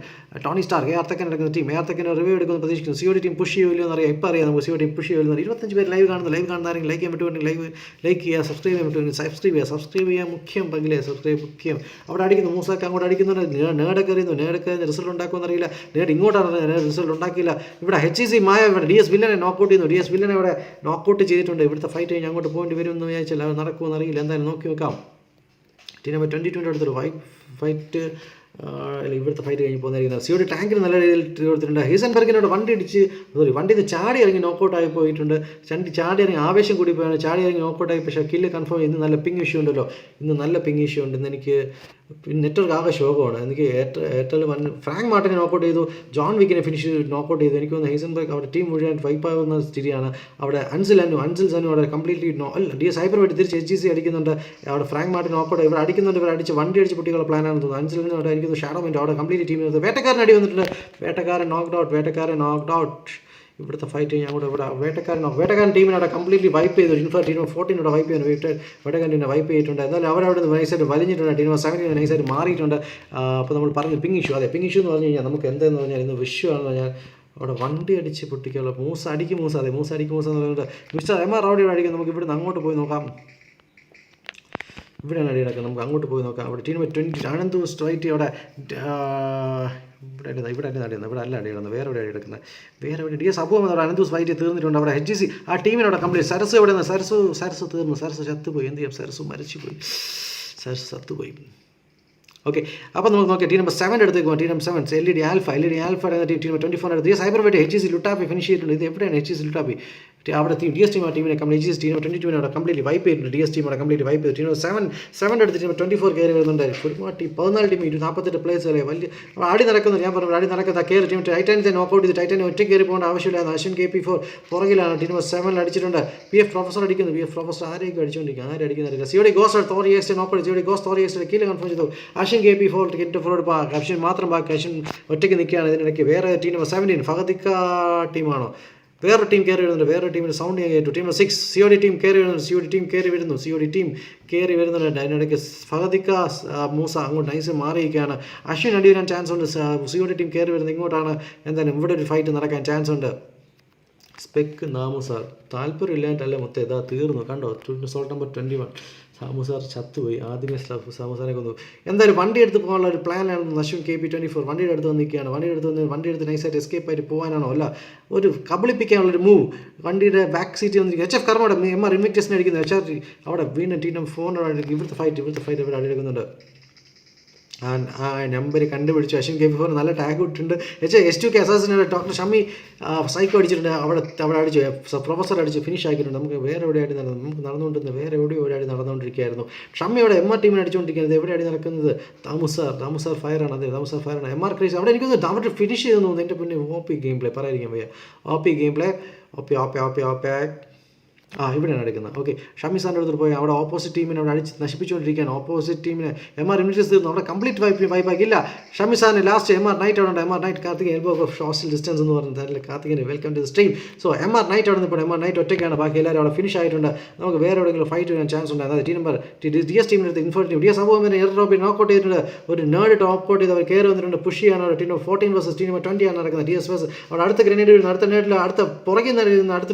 ടോണി സ്റ്റാർക്ക്. തെക്കൻ എടുക്കുന്ന ടീം. തെക്കൻ റിവൈവ് എടുക്കുന്നു പ്രതീക്ഷിക്കുന്നു. COD ടീം പുഷ് ചെയ്യില്ലോ എന്നറിയാം. ഇപ്പോൾ അറിയാം നമുക്ക് COD ടീം പുഷ് ചെയ്യുമല്ലോ. 25 പേര് ലൈവ് കാണുന്ന ലൈക്ക് ചെയ്യാൻ പറ്റുമെങ്കിൽ ലൈക്ക് ചെയ്യുക. സബ്സ്ക്രൈബ് ചെയ്യാൻ പറ്റുമെങ്കിൽ സബ്സ്ക്രൈബ് ചെയ്യുക. മുഖ്യം പങ്കിലെ സബ്സ്ക്രൈബ് മുഖ്യം. അവിടെ അടിക്കുന്നു. മൂസാക്ക അങ്ങോട്ട് അടിക്കുന്നുണ്ട്. നേടൊക്കെ അറിയുന്നു. നേടൊക്കെ റിസൾട്ട് ഉണ്ടാക്കുമെന്ന് അറിയില്ല. ഇങ്ങോട്ടാണ് റിസൾട്ട് ഉണ്ടാക്കിയില്ല. ഇവിടെ HEC മായ ഇവിടെ DS വില്ലനെ നോക്കൗട്ട് ചെയ്യുന്നു. DS വില്ലനെ ഇവിടെ നോക്കൗട്ട് ചെയ്തിട്ടുണ്ട്. ഇവിടുത്തെ ഫൈറ്റ് കഴിഞ്ഞ് അങ്ങോട്ട് പോകേണ്ടി വരുമെന്ന് വിചാരിച്ചാൽ അത് നടക്കുമെന്ന് അറിയില്ല. എന്തായാലും നോക്കി നോക്കാം. ടീം നമ്പർ 22 അടുത്തൊരു ഫൈറ്റ് ഇവിടുത്തെ ഫൈറ്റ് കഴിഞ്ഞ് പോകുന്നതായിരിക്കുന്നത്. സിയോടി ടാങ്കിന് നല്ല രീതിയിൽ കൊടുത്തിട്ടുണ്ട്. ഹീസൻബർഗിനോട് വണ്ടി ചാടി ഇറങ്ങി നോക്കൗട്ട് ആയി പോയിട്ടുണ്ട്. ചാടി ഇറങ്ങി ആവേശം കൂടി പോയാണ്, ചാടി ഇറങ്ങി നോക്കൗട്ട് ആയി. പക്ഷേ കില്ല് കൺഫേം. ഇന്ന് നല്ല പിങ് ഇഷ്യൂ ഉണ്ടല്ലോ, ഇന്ന് നല്ല പിങ് ഇഷ്യൂ ഉണ്ട്. ഇന്ന് എനിക്ക് നെറ്റ്വർക്ക് ആകെ ശോകമാണ്. എനിക്ക് എയർടെൽ ഫ്രാങ്ക് മാർട്ടിനെ നോക്കൗട്ട് ചെയ്തു, ജോൺ വിക്കിനെ ഫിനിഷ് നോക്കൗട്ട് ചെയ്തു. എനിക്ക് തോന്നുന്നു ഹീസൻബർഗ് അവിടെ ടീം മുഴുവൻ വൈപ്പാകുന്ന സ്ഥിതിയാണ്. അവിടെ അൻസിൽ സനു അവിടെ കംപ്ലീറ്റ്ലി DS ഹൈപ്പർ വേണ്ടി തിരിച്ച് HGC അടിക്കുന്നുണ്ട്. അവിടെ ഫ്രാങ്ക് മാർട്ടിൻ നോക്കൗട്ട് ഇവിടെ അടിക്കുന്നുണ്ട്. ഇവർ അടിച്ച് വണ്ടി അടിച്ച് പൊട്ടിയുള്ള പ്ലാനാണെന്ന് തോന്നുന്നു. അൻസിലിന് അവിടെ എനിക്ക് ഷാഡോ മിന്റ് അവിടെ കംപ്ലീറ്റ് ടീം വേട്ടക്കാരൻ അടി വന്നിട്ടുണ്ട്. വേട്ടക്കാരൻ നോക്ക്ഡ് ഔട്ട്. ഇവിടുത്തെ ഫൈറ്റ് കഴിഞ്ഞാൽ അങ്ങോട്ട് ഇവിടെ വേട്ടക്കാരൻ ടീമിനെ അവിടെ കംപ്ലീറ്റ്ലി വൈപ്പ് ചെയ്തു. ടീം 14 വൈപ്പ് ചെയ്യുന്നു. വേട്ടക്കാരൻ ടീമിനെ വൈപ്പ് ചെയ്തിട്ടുണ്ട്. എന്നാലും അവരവിടെ നൈസായിട്ട് വലിഞ്ഞിട്ടുണ്ട്. ടീം 17 നൈസായിട്ട് മാറിയിട്ടുണ്ട്. അപ്പോൾ നമ്മൾ പറഞ്ഞു പിങ് ഇഷ്യൂ. അതെ, പിങ് ഇഷ്യൂ എന്ന് പറഞ്ഞു കഴിഞ്ഞാൽ നമുക്ക് എന്തെന്ന് പറഞ്ഞാൽ ഇന്ന് വിഷയമാണെന്ന് പറഞ്ഞാൽ അവിടെ വണ്ടി അടിച്ച് പൊട്ടിക്കാനുള്ള മൂസ അടിക്കും എന്ന് പറയുന്നത് മിസ്റ്റർ MR റൗഡിയോട് അടിക്കും. നമുക്ക് ഇവിടുന്ന് അങ്ങോട്ട് പോയി നോക്കാം. ഇവിടെയാണ് അടി നടക്കുന്നത്. നമുക്ക് അങ്ങോട്ട് പോയി നോക്കാം. അവിടെ ടീം 20 ആനന്ദ് സ്ട്രൈറ്റ് അവിടെ ഇവിടെ അല്ല അടി കിടന്നത്, വേറെ എവിടെ അടി കിടക്കുന്നത്, വേറെ എവിടെ DS അബു അവിടെ അനന്ത് ഫൈറ്റ് തീർന്നിട്ടുണ്ട്. അവിടെ HGC ആ ടീമിനവിടെ കംപ്ലീറ്റ്. സരസ് എവിടെ നിന്ന് സരസ് തീർന്നു. സരസ് ചത്തുപോയി. എന്ത് ചെയ്യാം, സരസ് മരിച്ചുപോയി, സരസ് ചത്തുപോയി. ഓക്കെ, അപ്പോൾ നമുക്ക് നോക്കിയാൽ ടീം നമ്പർ 7 എടുത്തേക്ക് പോകാം. ടീം നമ്പർ 7 LED ആൽഫ എന്ന ടീം 24 എടുത്ത് സൈബർ വെയിട്ട് HGC ലുട്ടാപ്പി ഫിനിഷ് ചെയ്തിട്ടുണ്ട്. ഇത് എവിടെയാണ് HGC ലുട്ടാപ്പി? അവിടെ DS ടീം ആ ടീമിനെ HGC ടീം 22 അവിടെ കംപ്ലീറ്റ്ലി വൈപ്പ് ചെയ്തിട്ടുണ്ട്. DS ടീം അവിടെ കംപ്ലീറ്റ് വൈപ്പ് ചെയ്തു. ടീം 7 എടുത്ത് ടീം 24 കയറി വരുന്നുണ്ടായിരുന്നു. ഒരുപാട് ടീം 14 ടീം 148 പ്ലേയേഴ്സ് വലിയ ആടി നടക്കുന്നു. ഞാൻ പറഞ്ഞു ആടി നടക്കുന്ന കയറി ടീം ടൈറ്റാനിനെ നോക്കൗട്ട് ചെയ്ത് ടൈറ്റാനെ ഒറ്റ കയറി പോകേണ്ട ആവശ്യമില്ലായിരുന്നു. അശ്വിൻ KP4 പുറകിലാണ്. ടീം 7 അടിച്ചിട്ടുണ്ട്. PF പ്രൊഫസർ അടിക്കുന്നു. PF പ്രൊഫസർ ആരെയൊക്കെ അടിച്ചുകൊണ്ടിരിക്കുക, ആരും അടിക്കുന്നില്ല. സിയോഡി ഗോസ് തോറി എക്സ് നോക്കൗട്ട്. സിയോഡി ഗോസ് തോറി എക്സ് കില്ല് കൺഫേം ചെയ്തു. Ashwin KP4 ticket forward Ashwin മാത്രം ബാക്കി. അശ്വിൻ ഒറ്റയ്ക്ക് നിൽക്കുകയാണ്. ഇതിനിടയ്ക്ക് വേറെ ടീം നമ്പർ 17 ഫഹദിക്ക ടീമാണോ, വേറെ ടീം കയറി വരുന്നുണ്ട്. വേറെ ടീമിൻ്റെ സൗണ്ട് ഞാൻ കേട്ടു. ടീം 6 COD ടീം കയറി വരുന്നുണ്ട്. COD ടീം കയറി വരുന്നുണ്ട്. അതിനിടയ്ക്ക് ഫഹദിക്ക മൂസ അങ്ങോട്ട് നൈസ് മാറിയിരിക്കുകയാണ്. അശ്വിൻ അടി വരാൻ ചാൻസ് ഉണ്ട്. COD ടീം കയറി വരുന്നത് ഇങ്ങോട്ടാണ്. എന്തായാലും ഇവിടെ ഒരു ഫൈറ്റ് നടക്കാൻ ചാൻസ് ഉണ്ട്. സ്പെക്ക് നാമുസാർ താല്പര്യം ഇല്ലാണ്ടല്ല മൊത്തം ഇതാ തീർന്നു. കണ്ടോ, സോൾട്ട് നമ്പർ 21 സാമുസാർ ചത്തുപോയി. ആദ്യമേ സാമുസാനെ കൊന്നു. എന്തായാലും വണ്ടി എടുത്ത് പോകാനുള്ള ഒരു പ്ലാനാണ് അശ്വിൻ KP24. വണ്ടിയുടെ അടുത്ത് വന്നിരിക്കുകയാണ്. വണ്ടി എടുത്ത് നൈസായിട്ട് എസ്കേപ്പ് ആയിട്ട് പോകാനാണോ അല്ല ഒരു കബളിപ്പിക്കാനുള്ളൊരു മൂവ്. വണ്ടിയുടെ ബാക്ക് സീറ്റിൽ വന്നിരിക്കുക HF കർമ്മയുടെ MR ഇൻവിക്ടസിനെ അടിക്കുന്നത്. HR അവിടെ വീണ്ടും ടീം 4 ഇവിടുത്തെ ഫൈറ്റ് ഇവിടെ അടിയെടുക്കുന്നുണ്ട്. ആ നമ്പർ കണ്ടുപിടിച്ചു. അശ്വിൻ KP4 നല്ല ടാഗ് ഇട്ടിട്ടുണ്ട്. S2K അസാസിനെ ഡോക്ടർ ഷമ്മി സൈക്കോ അടിച്ചിട്ടുണ്ട്. അവിടെ അടിച്ചു. പ്രൊഫസർ അടിച്ച് ഫിനിഷ് ആക്കിയിട്ടുണ്ട്. നമുക്ക് വേറെ എവിടെയായിട്ട് നടന്നുകൊണ്ടിരുന്നത് വേറെ എവിടെയായിട്ട് നടന്നുകൊണ്ടിരിക്കുകയായിരുന്നു. ഷമ്മി അവിടെ MR ടീമിനെ അടിച്ചുകൊണ്ടിരിക്കുന്നത്. എവിടെയാണ് നടക്കുന്നത്? താമുസാർ ഫയറാണ്. അതെ, താമുസാർ ഫയറാണ്. MR ക്രേസ് അവിടെ എനിക്ക് അവർ ഫിനിഷ് ചെയ്ത് തോന്നുന്നു. എൻ്റെ പിന്നെ OP ഗെയിം പ്ലേ പറയാതിരിക്കാൻ വയ്യ. OP ഗെയിം പ്ലേ ഇവിടെയാണ് അടിക്കുന്നത്. ഓക്കെ, ഷമിസാറിൻ്റെ അടുത്ത് പോയി അവിടെ ഓപ്പോസിറ്റ് ടീമിനെ അവിടെ അടിച്ച് നശിപ്പിച്ചുകൊണ്ടിരിക്കുകയാണ്. ഓപ്പോസിറ്റ് ടീമിനെ MR ഇൻവിറ്റേഴ്സ് തീർന്നു. അവിടെ കംപ്ലീറ്റ് വൈപ്പാക്കില്ല. ഷമിസാറിന് ലാസ്റ്റ് MR നൈറ്റ് അവിടെ ഉണ്ട്. MR night Karthik elbow of social distance എന്ന് പറയുന്നത് കാർത്തികന് welcome to the stream. So MR night അവിടെ നിന്ന് MR നൈറ്റ് ഒറ്റയ്ക്കാണ്. ബാക്കി എല്ലാവരും അവിടെ ഫിനിഷ് ആയിട്ടുണ്ട്. നമുക്ക് വേറെ എവിടെയെങ്കിലും ഫൈറ്റ് വരാൻ ചാൻസ് ഉണ്ട്. അതായത് ടീം നമ്പർ DS ടീമിൻ്റെ അടുത്ത് ഇൻഫോർട്ടീവ് DS അബോമിനെ എയർഡ്രോപ്പിൽ നോക്കൗട്ട് ചെയ്തിട്ടുണ്ട്. ഒരു നേർഡ് ടോപ്പ് ചെയ്ത് അവർ കയറി വന്നിട്ടുണ്ട്. പുഷ് ചെയ്യാണ്. അവിടെ ടീം 14 വേഴ്സസ് ടീം 20 ആണ് നടക്കുന്നത്. DS വേഴ്സസ് അവിടെ അടുത്ത ഗ്രനേഡ് വീഴുന്നു. അടുത്ത നേടിൽ അടുത്ത പുറകിൽ നിന്ന് അടുത്ത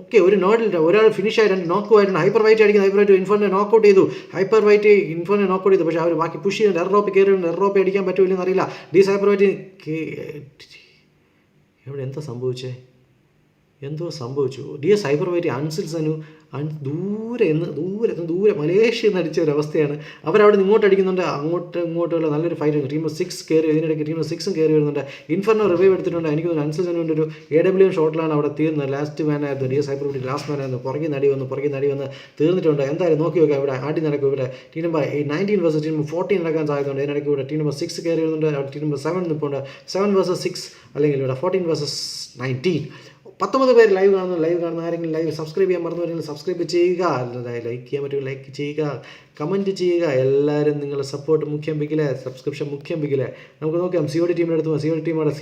ഓക്കെ ഒരു നേടിൽ ഒരാൾ ഫിനിഷ് ആയിട്ടുണ്ട്. നോക്കുമായിട്ടുണ്ട്. ഹൈപ്പർ വൈറ്റ് അടിക്കുന്നത്. ഹൈപ്പർ വൈറ്റ് ഇൻഫോനെ നോക്കൗട്ട് ചെയ്തു. ഇൻഫോനെ നോക്കൗട്ട് ചെയ്തു. പക്ഷേ അവർ ബാക്കി പുഷ് ചെയ്യുന്നുണ്ട്. എയർഡ്രോപ്പ് കയറിയുണ്ട്. എയർഡ്രോപ്പ് അടിക്കാൻ പറ്റുമില്ലെന്ന് അറിയില്ല. DS ഹൈപ്പർ വൈറ്റ് എവിടെ എന്തോ സംഭവിച്ചു. DS hyper white Ansil Sanu ദൂരെ മലേഷ്യ എന്ന് അടിച്ച ഒരവസ്ഥയാണ്. അവരവിടെ നിന്ന് ഇങ്ങോട്ട് അടിക്കുന്നുണ്ട്. ഇങ്ങോട്ടുള്ള നല്ലൊരു ഫൈറ്റ് ഉണ്ട്. ടീം 6 കയറി. ഇതിനിടയ്ക്ക് ടീം 6 കയറി വരുന്നുണ്ട്. ഇൻഫർണോ റിവൈവ് എടുത്തിട്ടുണ്ട്. എനിക്ക് തോന്നുന്നു അൻസിൽ സനുവിൻ്റെ ഒരു AW ഷോട്ടിലാണ് അവിടെ തീർന്നത്. ലാസ്റ്റ് മാൻ ആയിരുന്നു. DS hyper white last man ആയിരുന്നു. പുറകിൽ നടി വന്ന് തീർന്നിട്ടുണ്ട്. എന്തായാലും നോക്കി നോക്കാം. ഇവിടെ ആടി നടക്കും. ഇവിടെ ടീം നമ്പർ 19 വേഴ്സസ് ടീം 14 നടക്കാൻ സാധ്യതയുണ്ട്. ഇതിനിടയ്ക്ക് ഇവിടെ ടീം നമ്പർ 6 കയറി വരുന്നുണ്ട്. അവിടെ ടീം നമ്പർ 7 നിൽപ്പുണ്ട്. 7 വേഴ്സസ് 6 അല്ലെങ്കിൽ ഇവിടെ 14 വേഴ്സസ് 19. 19 പേര് ലൈവ് കാണുന്ന ആരെങ്കിലും ലൈവ് സബ്സ്ക്രൈബ് ചെയ്യാൻ മറന്നുവരെങ്കിലും സബ്സ്ക്രൈബ് ചെയ്യുക. ലൈക്ക് ചെയ്യാൻ പറ്റുമെങ്കിൽ ലൈക്ക് ചെയ്യുക, കമൻറ്റ് ചെയ്യുക. എല്ലാവരും നിങ്ങളുടെ സപ്പോർട്ട് മുഖ്യം വെക്കില്ലേ, സബ്സ്ക്രിപ്ഷൻ മുഖ്യം വെക്കില്ലേ. നമുക്ക് നോക്കാം. COD ടീമിൻ്റെ അടുത്ത് COD ടീം അവിടെ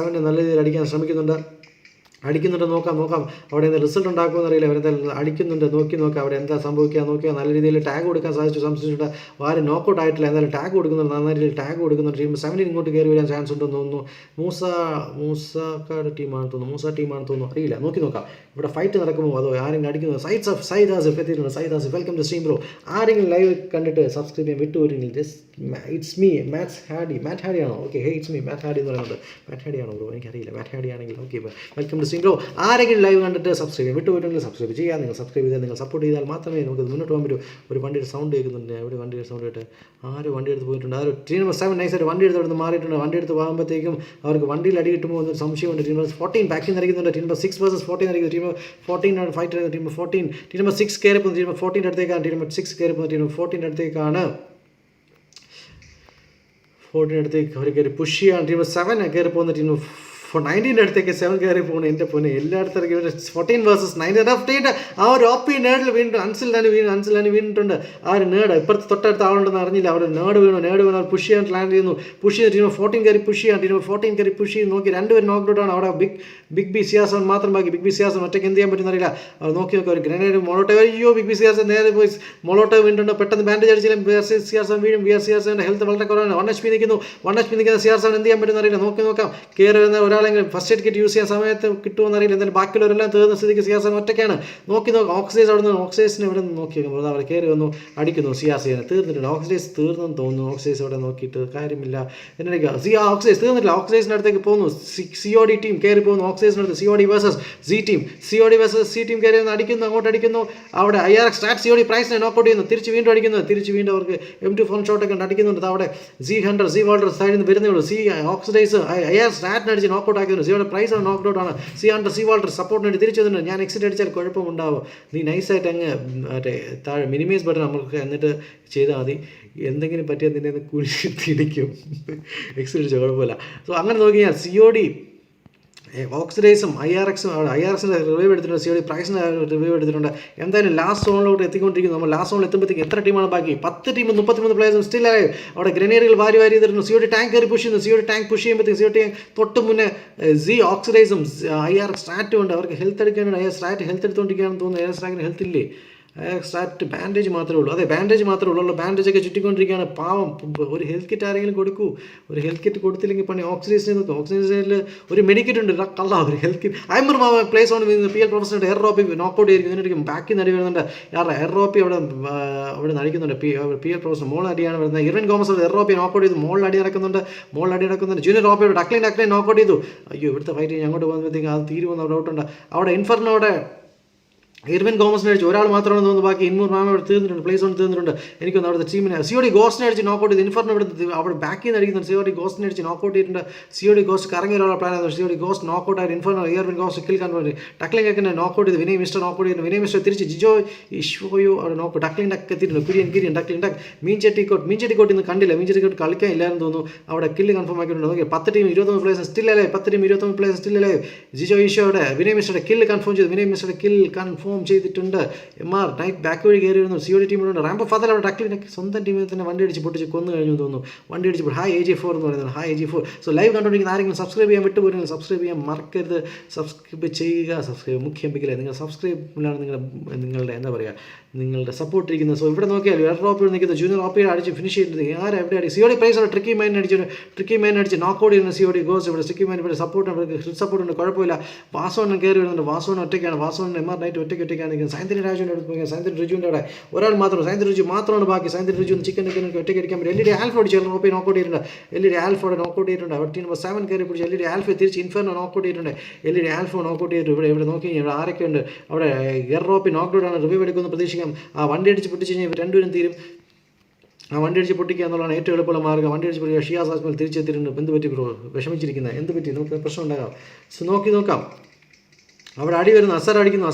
7 നല്ല രീതിയിൽ അടിക്കാൻ ശ്രമിക്കുന്നുണ്ട്. നോക്കാം അവിടെ നിന്ന് റിസൾട്ട് ഉണ്ടാക്കുമെന്ന് അറിയില്ല. അവരെന്തായാലും അടിക്കുന്നുണ്ട്. നോക്കാം അവിടെ എന്താ സംഭവിക്കുക നോക്കുക. നല്ല രീതിയിൽ ടാഗ് കൊടുക്കാൻ സംശയിച്ചിട്ടുണ്ട്. ആരും നോക്കൗട്ട് ആയിട്ടില്ല. എന്തായാലും ടാഗ് കൊടുക്കുന്നുണ്ട്. നല്ല രീതിയിൽ ടാഗ് കൊടുക്കുന്നുണ്ട്. ടീം 7 ഇങ്ങോട്ട് കയറി വരാൻ ചാൻസ് ഉണ്ടെന്ന് തോന്നുന്നു. മൂസക്കാരുടെ ടീമാണെന്ന് തോന്നുന്നു. അറിയില്ല. നോക്കാം ഇവിടെ ഫൈറ്റ് നടക്കുമോ അതോ ആരെങ്കിലും അടിക്കുന്നത്. സയ്യിദ് ആസിഫ് എത്തിയിട്ടുണ്ട്. Syed Asif welcome to stream bro. ആരെങ്കിലും ലൈവ് കണ്ടിട്ട് സബ്സ്ക്രൈബ് ചെയ്യാൻ വിട്ടുപോരെങ്കിൽ ഇറ്റ്സ് മീ മാറ്റ് ഹാഡി ആണോ? Okay, it's me Matt Hardy എന്ന് പറയുന്നത്. മാറ്റ് ഹാഡി ആണോ ബ്രോ? എനിക്കറിയില്ല. മാറ്റ് ഹാഡി ആണെങ്കിൽ okay welcome to interesting bro. ആരെങ്കിലും ലൈവ് കണ്ടിട്ട് സബ്സ്ക്രൈബ് ചെയ്യാം, വിട്ടുപോയിട്ടുണ്ടെങ്കിൽ സബ്സ്ക്രൈബ് ചെയ്യാം. നിങ്ങൾ സബ്സ്ക്രൈബ് ചെയ്താൽ, നിങ്ങൾ സപ്പോർട്ട് ചെയ്താൽ മാത്രമേ നമുക്ക് മുന്നോട്ട് പോകാൻ പറ്റൂ. ഒരു വണ്ടിയുടെ സൗണ്ട് കേൾക്കുന്നുണ്ട്, എവിടെ വണ്ടിയുടെ സൗണ്ട് കേട്ട് ആരും വണ്ടി എടുത്ത് പോയിട്ടുണ്ട്. ആ ഒരു ടീം നമ്പർ 7 നൈസായിട്ട് വണ്ടി എടുത്ത് അവിടെ നിന്ന് മാറിയിട്ടുണ്ട്. വണ്ടി എടുത്ത് പോകുമ്പോഴത്തേക്കും അവർക്ക് വണ്ടിയിൽ അടി കിട്ടുമ്പോൾ എന്നൊരു സംശയമുണ്ട്. ടീം നമ്പർ 14 ബാക്കിൽ നിറയ്ക്കുന്നുണ്ട്. ടീം നമ്പർ 6 വേഴ്സസ് 14 നിറയ്ക്കുന്നു. ടീം നമ്പർ 14 ഫൈറ്റ് ചെയ്യുന്നത്. ടീം നമ്പർ 14, ടീം നമ്പർ 6 കയറി പോകുന്നത്. ടീം നമ്പർ 14 അടുത്തേക്കാണ്. ടീം നമ്പർ 6 കയറി പോകുന്നത്. ടീം നമ്പർ 14 അടുത്തേക്കാണ്. 14 അടുത്തേക്ക് അവർ കയറി പുഷ് ചെയ്യാണ്. ടീം നമ്പർ 7 കയറി പോകുന്ന. ടീം നമ്പർ 19 അടുത്തേക്ക് 7 കയറി പോകുന്നു. എൻ്റെ പൊന്നെ, എല്ലായിടത്തും 14 വേഴ്സസ് 19 ആ ഒരു ഓപ്പി നേടിൽ വീണ്ടും അൻസിലാണ് വീണിട്ടുണ്ട്. ആ ഒരു നേട് ഇപ്പുറത്ത് തൊട്ടടുത്ത് ആളുണ്ടെന്ന് അറിഞ്ഞില്ല. അവിടെ നേട് വീണു. അവർ പുഷ് ചെയ്യാൻ പ്ലാൻ ചെയ്യുന്നു. പുഷ് ചെയ്ത് ടീം 14 കയറി പുഷ് ചെയ്യാൻ. ടീം 14 കയറി പുഷ് ചെയ്ത് നോക്കി 2 പേര് നോക്കൗട്ടാണ്. അവിടെ ബിഗ് ബി സിയാസൻ മാത്രം ബാക്കി. ബിഗ് ബി സിയാസൻ ഒറ്റയ്ക്ക് എന്ത് ചെയ്യാൻ പറ്റുന്നറിയില്ല. അവർ നോക്കി ഒരു ഗ്രനേഡ് മൊളോട്ടോവ്. അയ്യോ, ബിഗ് ബി സിയാസൻ നേരെ പോയി മൊളോട്ടോവ് വീണിട്ടുണ്ട്. പെട്ടെന്ന് ബാൻഡേജ് അടിച്ചാലും സിയാസൻ വീഴും. സിയാസൻ്റെ ഹെൽത്ത് വളരെ കുറവാണ്. 1 HP നിൽക്കുന്ന സിയാസൻ എന്ത് ചെയ്യാൻ പറ്റുന്നറിയില്ല. നോക്കാം കയറി വരുന്ന ഒരാളെങ്കിലും ഫസ്റ്റ് എയ്ഡ് കിറ്റ് യൂസ് ചെയ്യാൻ സമയത്ത് കിട്ടുമെന്നറിയില്ല. എന്തായാലും ബാക്കിയുള്ളവരെല്ലാം തീർന്ന സ്ഥിതിക്ക് സിയാസൻ ഒറ്റയ്ക്കാണ്. നോക്കാം ഓക്സിഡൈസ് അവിടെ നിന്ന് ഓക്സിഡൈസിന് ഇവിടെ നിന്ന് നോക്കിയേക്കും. അവർ കയറി വന്നു, അടിക്കുന്നു. സിയാസിനെ തീർന്നിട്ടുണ്ട്. ഓക്സിഡൈസ് തീർന്നെന്ന് തോന്നുന്നു. ഓക്സിഡൈസ് അവിടെ നോക്കിയിട്ട് കാര്യമില്ല. എന്നിട്ട് ഓക്സിഡൈസ് തീർന്നിട്ടില്ല. ഓക്സിഡൈസിൻ്റെ അടുത്തേക്ക് പോകുന്നു. COD ടീം കയറി പോകുന്നു. ഓക്സിഡൈസിനടുത്ത് COD versus Z team. COD versus C team കയറി വന്ന് അടിക്കുന്നു. അങ്ങോട്ട് അടിക്കുന്നു. അവിടെ IRX സ്റ്റാറ്റ് COD പ്രൈസിനെ നോക്കൗട്ട് ചെയ്യുന്നു. തിരിച്ച് വീണ്ടും അടിക്കുന്നു. വീണ്ടും അവർക്ക് M24 ഷോട്ടൊക്കെ ഉണ്ട്. അടിക്കുന്നുണ്ട്. അവിടെ Z വോൾഡർ സൈഡിൽ നിന്ന് വരുന്നേ ഉള്ളൂ. ഓക്സിഡൈസ് IRX സ്റ്റാറ്റിനെ അടിച്ച് നോക്കൗട്ട് ആക്കുന്നു. സിയുടെ പ്രൈസ് ആണ് നോക്കൗട്ട് ആണ്. C വാൾട്ടർ സപ്പോർട്ടിന് വേണ്ടി തിരിച്ചു വന്നിട്ടുണ്ട്. ഞാൻ എക്സിറ്റ് അടിച്ചാൽ കുഴപ്പമുണ്ടാവും. നീ നൈസായിട്ട് അങ്ങ് മറ്റേ താഴെ മിനിമൈസ് ബട്ടൺ നമുക്ക് എന്നിട്ട് ചെയ്താൽ മതി. എന്തെങ്കിലും പറ്റിയാൽ നിന്നെ ഒന്ന് കുഴിച്ചിടിക്കും. എക്സിറ്റ് അടിച്ചാൽ കുഴപ്പമില്ല. സോ അങ്ങനെ നോക്കിയാൽ COD ഓക്സിഡൈസും IRXിൻ്റെ റിവൈവ് എടുത്തിട്ടുണ്ട്. COD പ്രൈസിന് റിവൈവ് എടുത്തിട്ടുണ്ട്. എന്തായാലും ലാസ്റ്റ് സോണിലോട്ട് എത്തിക്കൊണ്ടിരിക്കുന്നു. നമ്മൾ ലാസ്റ്റ് സോണിൽ എത്തുമ്പോഴത്തേക്ക് എത്ര ടീമാണ് ബാക്കി? 10 ടീം 33 പ്ലേയേഴ്സും സ്റ്റിൽ ആയി. അവിടെ ഗ്രനേഡുകൾ വാരി ചെയ്തിട്ടുണ്ട്. COD ടാങ്ക് കയറി പുഷ് ചെയ്യുന്നു. COD ടാങ്ക് പുഷ് ചെയ്യുമ്പോഴത്തേക്ക് COD തൊട്ട് മുന്നേ ഓക്സിഡൈസും IRX സ്റ്റാറ്റും ഉണ്ട്. അവർക്ക് ഹെൽത്ത് എടുക്കാനുണ്ട്. സ്റ്റാറ്റ് ഹെൽത്ത് എടുത്തുകൊണ്ടിരിക്കുകയാണെന്ന് തോന്നുന്നു. സ്റ്റാറ്റിന് ഹെൽത്ത് ഇല്ലേ? സ്റ്റാറ്റ് ബാൻഡേജ് മാത്രമേ ഉള്ളൂ. അതെ, ബാൻഡേജ് മാത്രമേ ഉള്ളൂ. ബാൻഡേജൊക്കെ ചുറ്റിക്കൊണ്ടിരിക്കുകയാണ്. പാവം. ഒരു ഹെൽത്ത് കിറ്റ് ആരെങ്കിലും കൊടുക്കൂ. ഒരു ഹെൽത്ത് കിറ്റ് കൊടുത്തില്ലെങ്കിൽ പണി. ഓക്സിജൻ നോക്കും. ഓക്സിജനിൽ ഒരു മെഡിക്കറ്റ് ഉണ്ട്. കള്ള ഒരു health kit. Aimer place on PL professional air റോപ്പി നോക്കൗട്ട് ചെയ്തിരിക്കും. ബാക്കിൽ നടി വരുന്നുണ്ട്. എയർ റോപ്പി അവിടെ നടിക്കുന്നുണ്ട്. PL പ്രൊഫഷണൽ മോൾ അടിയാണ് വരുന്നത്. ഇർവിൻ ഗോമസ് എയർ റോപ്പി നോക്കൗട്ട് ചെയ്തു. മോളിൽ അടി നടക്കുന്നുണ്ട്. ജൂനിയർ റോപ്പിയോട് ഡക്ലിൻ നോക്കൗട്ട് ചെയ്തു. അയ്യോ, ഇവിടുത്തെ ഫൈറ്റ് അങ്ങോട്ട് പോകുമ്പോഴത്തേക്ക് അത് തീരുമെന്ന് ഡൗട്ടുണ്ട്. അവിടെ ഇൻഫർനോടെ ഇർവിൻ ഗോമസിനെ അടിച്ചു. ഒരാൾ മാത്രമാണ് തോന്നുന്നു. ബാക്കി ഇൻമൂർ മാമ ഇവിടെ തീർന്നിട്ടുണ്ട്. പ്ലേസ് കൊണ്ട് തീർന്നിട്ടുണ്ട്. എനിക്കൊന്ന് അവിടുത്തെ ടീമിനെ COD ഗോസ്റ്റിനെ അടിച്ച് നോക്കൗട്ട് ചെയ്ത്. ഇൻഫർനോ ഇവിടെ അവിടെ ബാക്കിൽ നിന്ന് അടിക്കുന്നുണ്ട്. COD ഗോസ്റ്റിനെ അടിച്ച് നോക്കൗട്ട് ചെയ്തിട്ടുണ്ട്. COD ഗോസ്റ്റ് കറങ്ങി ഒരാളെ പ്ലാൻ ആയിരുന്നു. COD ഗോസ്റ്റ് നോക്കൗട്ട് ആയിട്ട് ഇൻഫർനോ ഇർവിൻ ഗോസ്റ്റ് കിൽ കൺവേർട്ട് ടക്ലിംഗ് ഒക്കെ നോക്കൗട്ട് ചെയ്ത്. വിനയ് മിസ്റ്റർ നോക്കൗട്ട് ചെയ്തു. വിനയ് മിസ്റ്റർ തിരിച്ച് ജിജോ ഇഷ്വയോ അവിടെ നോക്കൗട്ട്. ടക്ലിംഗ് ഡക്ക് എത്തിയിട്ടുണ്ട്. കുര്യൻ ടക്ലിംഗ് ഡക്ക്. മീൻ ചെട്ടിക്കോട്ട് ഇന്ന് കണ്ടില്ല. മീൻ ചെട്ടിക്കോട്ട് കളിക്കാൻ ഇല്ലായിരുന്നു തോന്നുന്നു. അവിടെ കില്ല് കൺഫേം ആക്കിയിട്ടുണ്ട്. നോക്കി 10 ടീം 21 പ്ലേയേഴ്സ് സ്റ്റിൽ അല്ലേ. 10 ടീം 21 പ്ലേയേഴ്സ് സ്റ്റിൽ അല്ലേ. ജിജോ ഇഷ്യോയുടെ വിനയ് മിസ്റ്ററുടെ കില്ല് കൺഫേം ചെയ്തു. വിനയ് മിസ്റ്ററുടെ കിൽ കൺഫേം ചെയ്തിട്ടുണ്ട്. MR നൈറ്റ് ബാക്ക് വഴി കയറി വരുന്നു. COD ടീമിലുണ്ട്. റാംബോ ഫാദർ അവിടെ ടക്ലിനൊക്കെ സ്വന്തം ടീമിൽ തന്നെ വണ്ടി അടിച്ച് പൊട്ടിച്ച് കൊന്നു കഴിഞ്ഞു തോന്നുന്നു. വണ്ടി അടിച്ച് ഹായ് AJ4 എന്ന് പറയുന്നത്. Hi AJ4. സോ ലൈവ് കണ്ടുകൊണ്ടിരിക്കുന്ന ആരെങ്കിലും സബ്സ്ക്രൈബ് ചെയ്യാൻ വിട്ടുപോയിരുന്നെങ്കിൽ സബ്സ്ക്രൈബ് ചെയ്യാൻ മറക്കരുത്. സബ്സ്ക്രൈബ് ചെയ്യുക. സബ്സ്ക്രൈബ് മുഖ്യമ്പിക്കില്ല. നിങ്ങൾ സബ്സ്ക്രൈബിലാണ് നിങ്ങളുടെ എന്താ പറയുക, നിങ്ങളുടെ സപ്പോർട്ട് ഇരിക്കുന്നത്. സോ ഇവിടെ നോക്കിയാൽ എയർ റോപ്പിൽ നിൽക്കുന്ന ജൂനിയർ റോപ്പിയെ അടിച്ച് ഫിനിഷ് ചെയ്തിട്ട് എവിടെ അടി. COD പ്രൈസ് അവിടെ ട്രിക്കി മൈൻ അടിച്ച് നോക്കൗട്ട് ചെയ്യുന്ന COD ഗോസ്. ഇവിടെ ട്രിക്കി മൈൻ ഇവിടെ സപ്പോർട്ട് ഉണ്ട്. കുഴപ്പമില്ല. വാസോണ്ണൻ കയറി വരുന്നുണ്ട്. വാസോണ്ണൻ ഒറ്റയ്ക്കാണ്. വാസോണ്ണൻ MR നൈറ്റ് ഒറ്റയ്ക്കാണ് നിൽക്കുന്നത്. സൈന്ദര്യ രാജുവിൻ്റെ അടുത്ത് പോയി. സൈന്ദര്യ റിജുവിൻ്റെ അവിടെ ഒരാൾ മാത്രം. സൈന്ദര്യ റിജു മാത്രമാണ് ബാക്കി. സൈന്ദര്യ റിജു ചിക്കൻ ഒറ്റയ്ക്ക് അടിക്കാൻ പറ്റും. LED ആൽഫ അടിച്ച് റോപ്പി നോക്കൗട്ട് ചെയ്തിട്ടുണ്ട്. LED ആൽഫോടെ നോക്കൗട്ട് ചെയ്തിട്ടുണ്ട്. അവർ ടീം നമ്പർ 7 കയറി പിടിച്ച് LED ആൽഫ തിരിച്ച് ഇൻഫർനോ നോക്കൗട്ട് ചെയ്തിട്ടുണ്ട്. LED ആൽഫ നോക്കൗട്ട് ചെയ്തിട്ട് ഇവിടെ നോക്കി ഇവിടെ ആരൊക്കെ ഉണ്ട്. അവിടെ എയർ റോപ്പി നോക്കൗട്ട് ആണ്. റിവ്യൂ എടുക്കുമെന്ന് പ്രതീക്ഷിക്കാം. ആ വണ്ടി അടിച്ച് പൊട്ടിച്ച് കഴിഞ്ഞാൽ ഇവർ രണ്ടുപേരും തീരും. ആ വണ്ടി അടിച്ച് പൊട്ടിക്കുക എന്നുള്ളതാണ് ഏറ്റവും എളുപ്പമുള്ള മാർഗ്ഗം. വണ്ടി അടിച്ച് പൊട്ടിക്കുക. ഷിയാസ് ആസ്മൽ തിരിച്ചെത്തിയിട്ടുണ്ട്. എന്ത് പറ്റി ബ്രോ വിഷമിച്ചിരിക്കുന്നത്? എന്ത് പറ്റി? നമുക്ക് പ്രശ്നം ഉണ്ടാകാം. സോ നോക്കാം. അവിടെ അടി വരുന്നു. അസർ അടിക്കുന്നു.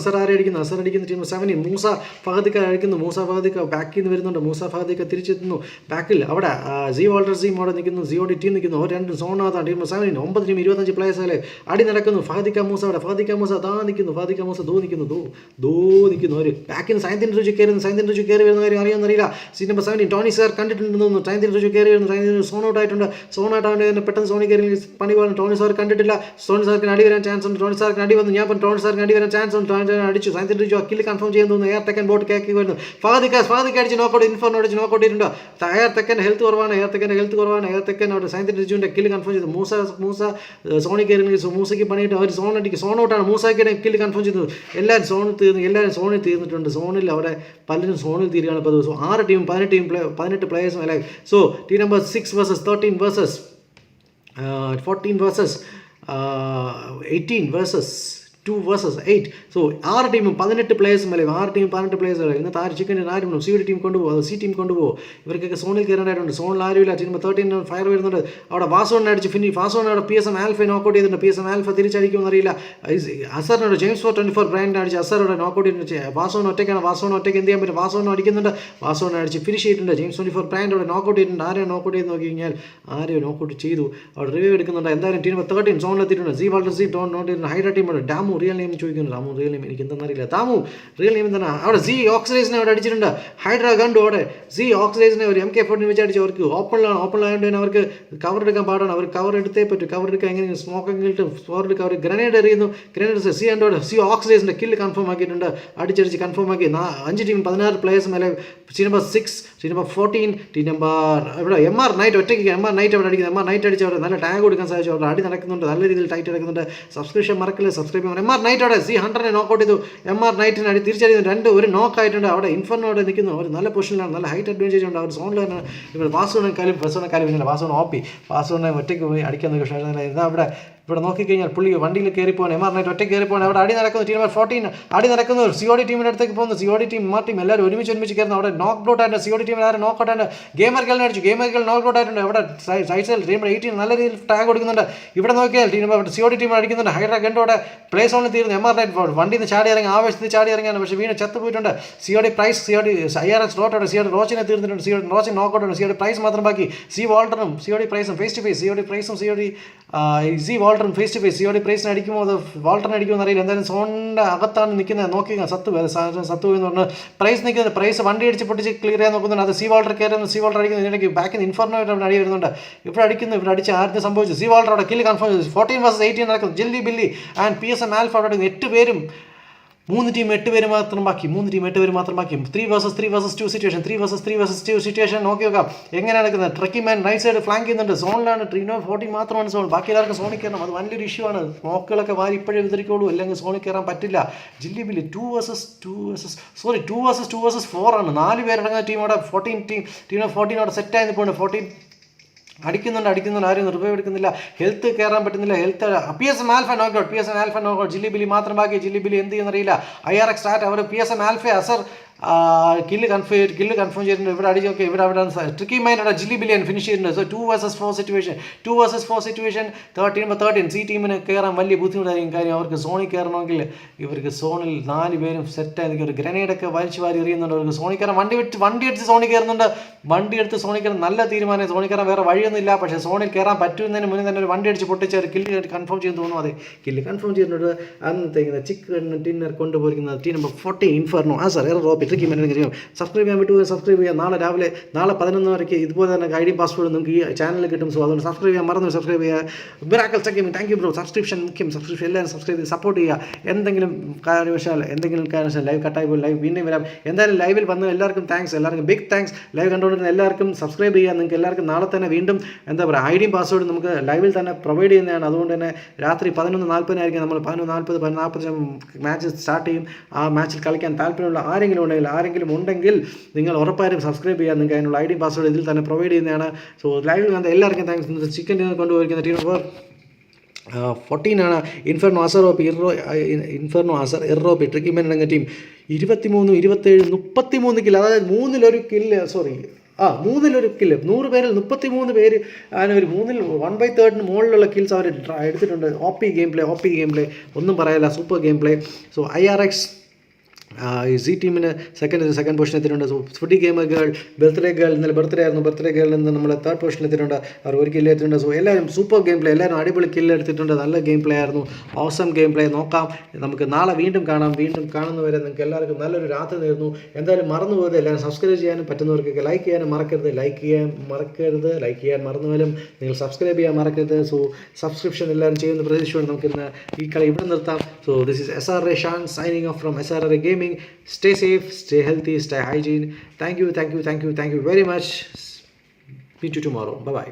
ടീം 7 മൂസ ഫഹദിക്ക അടിക്കുന്നു. മൂസ ഫഹദിക്ക ബാക്കിൽ നിന്ന് വരുന്നുണ്ട്. മൂസ ഫഹദിക്ക തിരിച്ചെത്തുന്നു. ബാക്കിൽ അവിടെ വാൾട്ടർ അവിടെ നിൽക്കുന്നു. COD ടീം നിൽക്കുന്നു. അവർ രണ്ട് സോണാതാണ്. ടീം 7 9 ടീം 25 പ്ലേയേഴ്സ് അല്ലേ. അടി നടക്കുന്നു. ഫഹദിക്ക മൂസ നിൽക്കുന്നു. അവർ ബാക്കിൽ നിന്ന് സൈന്ദൻ രുചി കയറി വരുന്ന കാര്യം അറിയാമെന്നറിയില്ല. സീൻ നമ്പർ 17 ടോണി സാർ കണ്ടിട്ടുണ്ടെന്ന് തോന്നുന്നു. സൈന്ദൻ രുചി കയറി വരുന്നു. സോൺ ഔട്ട് ആയിട്ടുണ്ട്. പെട്ടെന്ന് സോണി കയറി പണി പോകുന്നു. ടോണി സാർ കണ്ടിട്ടില്ല. ടോണി സാർക്ക് അടി വരാൻ ചാൻസ് ഉണ്ട്. ടോണി സാർക്ക് അടി വന്നു. ഞാൻ ടോണി സാർക്ക് അടി വരാൻ ചാൻസ് ഉണ്ട്. അടിച്ചു. സൈന്ദൻ രുചി കില്ല് കൺഫേം ചെയ്യാൻ തോന്നുന്നു. എയർ തെക്കൻ ബോട്ട് കേക്കി വരുന്നു. ഫഹദിക്ക അടിച്ച് നോക്കൗട്ട്. ഇൻഫോർനോ അടിച്ച് നോക്കൗട്ട് ചെയ്തിട്ടുണ്ട്. എയർ തെക്കൻ്റെ ഹെൽത്ത് കുറവാണ്. എയർ തെക്കൻ അവിടെ സൈന്ദൻ രുചിയുടെ കില്ല് കൺഫേം ചെയ്തു. മൂസ സോണി കയറി. മൂസയ്ക്ക് പണിയിട്ട് അവർ സോൺ ഔട്ടാണ്. മൂസയ്ക്ക് കില്ല് കൺഫേം ചെയ്തു. എല്ലാവരും സോണിൽ തീർന്നിട്ടുണ്ട്. സോണിൽ അവിടെ പലരും സോണിൽ തീരുകയാണ്. ഇപ്പോൾ ദിവസം 6 ടീം 18 പ്ലേയേഴ്സും അല്ലേ. So team number 6 versus 13 versus 14 versus 18 versus 2 versus 8. So 6 ടീമും 18 പ്ലേയേഴ്സും അല്ലേ, 6 ടീം 18 പ്ലേയേഴ്സ്. ഇന്നത്തെ ചിക്കൻ ആരും സി ഡി ടീം കൊണ്ടുപോകും, സി ടീം കൊണ്ടുപോകും. ഇവർക്കൊക്കെ സോണിൽ കയറേണ്ടതായിട്ടുണ്ട്. സോണിൽ ആരുമില്ല. ടീം 13 ഫയർ വരുന്നുണ്ട്. അവിടെ വാസോണിനെ അടിച്ച് വാസോണിനെ അവിടെ PSM ആൽഫ നോക്കൗട്ട് ചെയ്തിട്ടുണ്ട്. PSM ആൽഫ തിരിച്ചടിക്കുമെന്ന് അറിയില്ല. അസറിനോട് ജെയിംസ് 424 ബ്രാൻഡിനെ അടിച്ച് അസറോടെ നോക്കൗട്ട് ചെയ്തിട്ടുണ്ട്. വാസോൺ ഒറ്റയ്ക്കാണ്. വാസോൺ ഒറ്റയ്ക്ക് എന്ത് ചെയ്യാൻ പറ്റും? വാസോൺ അടിക്കുന്നുണ്ട്. വാസോണിനെ അടിച്ച് ഫിനിഷ് ചെയ്തിട്ടുണ്ട്. ജെയിംസ് 24 ബ്രാൻഡ് അവിടെ നോക്കൗട്ട് ചെയ്തിട്ടുണ്ട്. ആരെയോ നോക്കൗട്ട് ചെയ്ത് നോക്കി കഴിഞ്ഞാൽ ആരെയോ നോക്കൗട്ട് ചെയ്തു. അവിടെ റിവ്യൂ എടുക്കുന്നുണ്ട്. എന്തായാലും ടീം 13 സോണിലെത്തിയിട്ടുണ്ട്. സി വാൾട്ടർ സി ഡോൺ നോട്ട് ചെയ്തിട്ടുണ്ട്. ഹൈഡ്ര ടീമുണ്ട്. ഡാമു റിയൽ നെയിം ചോദിക്കുന്നു. ഡാമു റിയൽ നെയിം എനിക്ക് എന്തെന്നറിയില്ല. ഡാമു റിയൽ നെയിം തന്നെ. അവിടെ സി ഓക്സിഡൈസിനെ അവിടെ അടിച്ചിട്ടുണ്ട്. ഹൈഡ്ര കണ്ടു. അവിടെ സി ഓക്സിഡൈസിനെ ഒരു MK14 വെച്ച് അടിച്ച് അവർക്ക് ഓപ്പണിലായതുകൊണ്ട് തന്നെ അവർക്ക് കവർ എടുക്കാൻ പാടാണ്. അവർ കവർ എടുത്തേ പറ്റും. കവർ എടുക്കാൻ എങ്ങനെ സ്മോക്കിംഗ് സ്കോർ എടുക്കുക. അവർ ഗ്രനേഡ് എറിയുന്നു. ഗ്രനേഡ് സി ആൻഡ് സി ഓക്സിഡൈസിൻ്റെ കില്ല് കൺഫേം ആക്കിയിട്ടുണ്ട്. അടിച്ചടിച്ച് കൺഫേം ആക്കി. 5 ടീം 16 പ്ലേയേഴ്സ് മേലെ. Team number 6, team number 14, team number ഇവിടെ MR നൈറ്റ് ഒറ്റയ്ക്ക്. MR നൈറ്റ് അവിടെ അടിക്കുന്നത്. MR നൈറ്റ് അടിച്ച് അവിടെ നല്ല ടാഗ് കൊടുക്കാൻ സാധിച്ചു. അവിടെ അടി നടക്കുന്നുണ്ട്. നല്ല രീതിയിൽ ടൈറ്റ് നടക്കുന്നുണ്ട്. സബ്സ്ക്രിപ്ഷൻ മറക്കില്ല. സബ്സ്ക്രൈബ് ചെയ്യാൻ. MR നൈറ്റ് അവിടെ സി 100നെ നോക്കൗട്ട് ചെയ്തു. MR നൈറ്റിനെ അടി തിരിച്ചടിക്കുന്നു. ഒരു നോക്ക് ആയിട്ടുണ്ട്. അവിടെ ഇൻഫർണോടെ നിൽക്കുന്നു. അവർ നല്ല പൊസിഷനിലാണ്. നല്ല ഹൈറ്റ് അഡ്വാൻറ്റേജ് ഉണ്ട്. അവർ സോണിൽ തന്നെ ഇവിടെ വാസോണേക്കാളും പിന്നെ വാസോൺ വാസോണെ ഒറ്റയ്ക്ക് പോയി അടിക്കാൻ നോക്കി. പക്ഷേ ഇതാ ഇവിടെ നോക്കിക്കഴിഞ്ഞാൽ പുള്ളി വണ്ടിയിൽ കയറിപ്പോകാൻ MR നൈറ്റ് ഒറ്റയ്ക്ക് കയറിപ്പോകാൻ. അവിടെ അടി നടക്കുന്നു. ടീം നമ്പർ 14 അടി നടക്കുന്നു. COD ടീമിൻ്റെ അടുത്തേക്ക് പോകുന്നു. COD ടീം MR ടീം എല്ലാവരും ഒരുമിച്ച് കയറുന്നു. അവിടെ നോക്ക് ഔട്ട് ആയിട്ട് COD ടീമിൽ ആരും നോക്ക് ഔട്ട് ആയിട്ട് ഗെയിമർ ഗേളിനെ അടിച്ചു. ഗെയിമർ ഗേൾ നോക്ക് ഔട്ട് ആയിട്ടുണ്ട്. അവിടെ സൈഡ് സൈഡിൽ ടീം 18 നല്ല രീതിയിൽ ടാഗ് കൊടുക്കുന്നുണ്ട്. ഇവിടെ നോക്കിയാൽ ടീം COD ടീം അടിക്കുന്നുണ്ട്. ഹൈഡ്ര ഗണ്ടോടെ പ്ലേ സോണിൽ തീർന്നു. MR നൈറ്റ് വണ്ടിയിൽ നിന്ന് ചാടി ഇറങ്ങി ആവേശത്തിൽ ചാടി ഇറങ്ങിയാണ്. പക്ഷേ വീണ് ചത്തു പോയിട്ടുണ്ട്. COD പ്രൈസ് IRX ഡോട്ടോടെ COD റോച്ചിനെ തീർന്നിട്ടുണ്ട്. COD റോച്ചിൻ നോക്ക് ഔട്ട് ഉണ്ട്. COD പ്രൈസ് മാത്രം ബാക്കി. സി വാൾട്ടറും COD പ്രൈസും ഫേസ് ടു ഫേസ്. COD പ്രൈസും സി വാൾട്ടറും ഫേസ് ടു ഫേസ്. COD പ്രൈസിനെ അടിക്കുമോ അത് വാൾട്ടറിനെ അടിക്കുമോ എന്നറിയില്ല. എന്തായാലും സോണിൻ്റെ അകത്താണ് നിൽക്കുന്നത്. നോക്കി സത്തു എന്ന് പറഞ്ഞ് പ്രൈസ് നിൽക്കുന്നത്. പ്രൈസ് വണ്ടി അടിച്ച് പൊട്ടിച്ച് ക്ലിയർ ചെയ്യാൻ നോക്കുന്നുണ്ട്. അത് സി വാൾട്ടർ കയറുന്നു. സി വാൾട്ടർ അടിക്കുന്നു. ഇതിനിടയ്ക്ക് ബാക്കിൽ നിന്ന് ഇൻഫോർമോ ആയിട്ട് അവിടെ അടി വരുന്നുണ്ട്. ഇവിടെ അടിക്കുന്നു. ഇവിടെ അടിച്ച് ആദ്യം സംഭവിച്ചു. സി വാൾട്ടർ അവിടെ കില്ല് കൺഫേം ചെയ്തു. 14 vs 18 നടക്കുന്നു. ജില്ലി ബില്ലി ആൻഡ് PSM ആൽഫ അവിടെ 8 പേരും 3 ടീം 8 പേര് മാത്രം ബാക്കി. 3 vs 2 സിറ്റുവേഷൻ. 3 vs 2 സിറ്റുവേഷൻ നോക്കി നോക്കാം എങ്ങനെയാണ് നടക്കുന്നത്. ട്രക്കിംഗ് മാൻ റൈറ്റ് സൈഡ് ഫ്ലാങ്ക് ചെയ്യുന്നുണ്ട്. സോണിലാണ്. ട്രീനോ 14 മാത്രമാണ് സോൺ. ബാക്കി എല്ലാവർക്കും സോണിൽ കയറണം. അത് വലിയൊരു ഇഷ്യൂ ആണ്. സ്മോക്കുകളൊക്കെ വാരി ഇപ്പോഴേ വിതറിക്കോളൂ, അല്ലെങ്കിൽ സോണിൽ കയറാൻ പറ്റില്ല. ജില്ലി ബില്ലി 2 vs 4 ആണ്. 4 പേരടങ്ങുന്ന ടീം അവിടെ 14 അവിടെ സെറ്റായി നിൽപ്പുണ്ട്. 14 അടിക്കുന്നുണ്ട്. ആരും റിവൈവ് എടുക്കുന്നില്ല. ഹെൽത്ത് കയറാൻ പറ്റുന്നില്ല. Health PSM alpha knockout. Jilly Billy മാത്രം ബാക്കി. ജില്ലി ബില്ലി എന്ത് ചെയ്യുന്നറിയില്ല. IRX start. അവർ PSM ആൽഫ അസർ കില്ല് കൺഫേം ചെയ്തിട്ടുണ്ട്. ഇവിടെ അടിച്ച് നോക്കി. ഇവിടെ ട്രിക്കി മൈൻഡ് അവിടെ ജില്ലി ബില്ലിയൻ ഫിനിഷ് ചെയ്തിട്ടുണ്ട്. So 2 vs 4 situation. 13 സി ടീമിന് കയറാൻ വലിയ ബുദ്ധിമുട്ടായിരിക്കും. കാര്യം അവർക്ക് സോണിൽ കയറണമെങ്കിൽ ഇവർക്ക് സോണിൽ 4 പേരും സെറ്റായി നിൽക്കും. ഒരു ഗ്രനേഡൊക്കെ വലിച്ചു വാരി എറിയുന്നുണ്ട്. അവർക്ക് സോണിൽ കയറാൻ വണ്ടി എടുത്ത് സോണിൽ കയറുന്നുണ്ട്. വണ്ടി എടുത്ത് സോണിൽ കയറാൻ നല്ല തീരുമാനം. സോണിൽ കയറാൻ വേറെ വഴിയൊന്നുമില്ല. പക്ഷേ സോണിൽ കയറാൻ പറ്റുന്നതിന് മുന്നേ തന്നെ ഒരു വണ്ടി അടിച്ച് പൊട്ടിച്ച് ഒരു കില്ല് കൺഫേം ചെയ്ത് തോന്നുന്നു. അതെ, കില്ല് കൺഫേം ചെയ്തിട്ടുണ്ട്. അന്നത്തെ ചിക്കൻ ഡിന്നർ കൊണ്ടുപോയിരിക്കുന്നത് ടീം നമ്പർ 14 ഇൻഫർണോ റോപ്പി. ട്രിക്കി മെൻ സബ്സ്ക്രൈബ് ചെയ്യാൻ വിട്ടു. സബ്സ്ക്രൈബ് ചെയ്യാം. നാളെ 11 വരയ്ക്ക് ഇതുപോലെ തന്നെ ഐ ഡി പാസ്വേഡ് നമുക്ക് ഈ ചാനലിൽ കിട്ടും. സോ അതുകൊണ്ട് സബ്സ്ക്രൈബ് ചെയ്യാൻ മറന്നു. സബ്സ്ക്രൈബ് ചെയ്യുക. Miracle gaming. Thank you bro. Subscription മുഖ്യം. സബ്സ്ക്രിപ്ഷൻ എല്ലാവരും സബ്സ്ക്രൈബ് ചെയ്ത് സപ്പോർട്ട് ചെയ്യുക. എന്തെങ്കിലും കാരണവശാൽ ലൈവ് കട്ടായി പോയി ലൈവ് വീണ്ടും വരാം. എന്തായാലും ലൈവിൽ വന്ന് എല്ലാവർക്കും താങ്ക്സ്. എല്ലാവർക്കും ബിഗ് താങ്ക്സ്. ലൈവ് കണ്ടുകൊണ്ടിരുന്ന എല്ലാവർക്കും സബ്സ്ക്രൈബ് ചെയ്യുക. നിങ്ങൾക്ക് എല്ലാവർക്കും നാളെ തന്നെ വീണ്ടും ഐ ഡി പാസ്വേഡ് നമുക്ക് ലൈവിൽ തന്നെ പ്രൊവൈഡ് ചെയ്യുന്നതാണ്. അതുകൊണ്ട് തന്നെ രാത്രി 11:40 നമ്മൾ 11:40 11:45 മാച്ച് സ്റ്റാർട്ട് ചെയ്യും. ആ മാച്ചിൽ കളിക്കാൻ താല്പര്യമുള്ള ആരെങ്കിലും ഉണ്ടെങ്കിൽ നിങ്ങൾ ഉറപ്പായും സബ്സ്ക്രൈബ് ചെയ്യാൻ. നിങ്ങൾക്ക് അതിനുള്ള ഐ ഡി പാസ്വേഡ് ഇതിൽ തന്നെ പ്രൊവൈഡ് ചെയ്യുന്നതാണ്. സോ ലൈവിൽ കണ്ട എല്ലാവർക്കും താങ്ക്സ്. ചിക്കൻ ഡിന്നർ കൊണ്ടുപോയിരിക്കുന്ന ടീം നമ്പർ 14 ആണ്. ഇൻഫർണോ അസർ എറോപ്പി. ട്രിക്കി മെൻ എന്ന ടീം 23, 27, 33 കില്ല്. അതായത് 3-1 കില്ല്. 100 പേരിൽ 33 പേര് അങ്ങനെ ഒരു 1/3 മുകളിലുള്ള കിൽസ് അവർ എടുത്തിട്ടുണ്ട്. OP ഗെയിം പ്ലേ ഒന്നും പറയാനില്ല. Super game play. So IRX C ടീമിന് സെക്കൻഡ് പൊസിഷൻ എത്തിയിട്ടുണ്ട്. സോ ഫുഡി ഗെയിമർ ഗേൾ ഇന്നലെ ബർത്ത്ഡേ ആയിരുന്നു. ബർത്ത്ഡേ ഗേളിൽ നിന്ന് നമ്മൾ 3rd പൊസിഷൻ എത്തിയിട്ടുണ്ട്. അവർ ഒരു കില്ല് എത്തിയിട്ടുണ്ട്. സോ എല്ലാവരും സൂപ്പർ ഗെയിം പ്ലേ. എല്ലാവരും അടിപൊളി കില്ല് എടുത്തിട്ടുണ്ട്. നല്ല ഗെയിം പ്ലേ ആയിരുന്നു. Awesome game play. നോക്കാം. നമുക്ക് നാളെ വീണ്ടും കാണുന്നവരെ നിങ്ങൾക്ക് എല്ലാവർക്കും നല്ലൊരു രാത്രി നേരുന്നു. എന്തായാലും മറന്നു പോകരുത്. എല്ലാവരും സബ്സ്ക്രൈബ് ചെയ്യാനും പറ്റുന്നവർക്കൊക്കെ ലൈക്ക് ചെയ്യാനും മറക്കരുത്. ലൈക്ക് ചെയ്യാൻ മറന്നുപോലും നിങ്ങൾ സബ്സ്ക്രൈബ് ചെയ്യാൻ മറക്കരുത്. സോ സബ്സ്ക്രിപ്ഷൻ എല്ലാവരും ചെയ്യുന്ന പ്രതീക്ഷയോടെ നമുക്കിന്ന് ഈ കളി ഇവിടെ നിർത്താം. So this is SRA Shan signing off from SRA Gaming. Stay safe, stay healthy, stay hygiene. Thank you very much. Meet you tomorrow. Bye bye.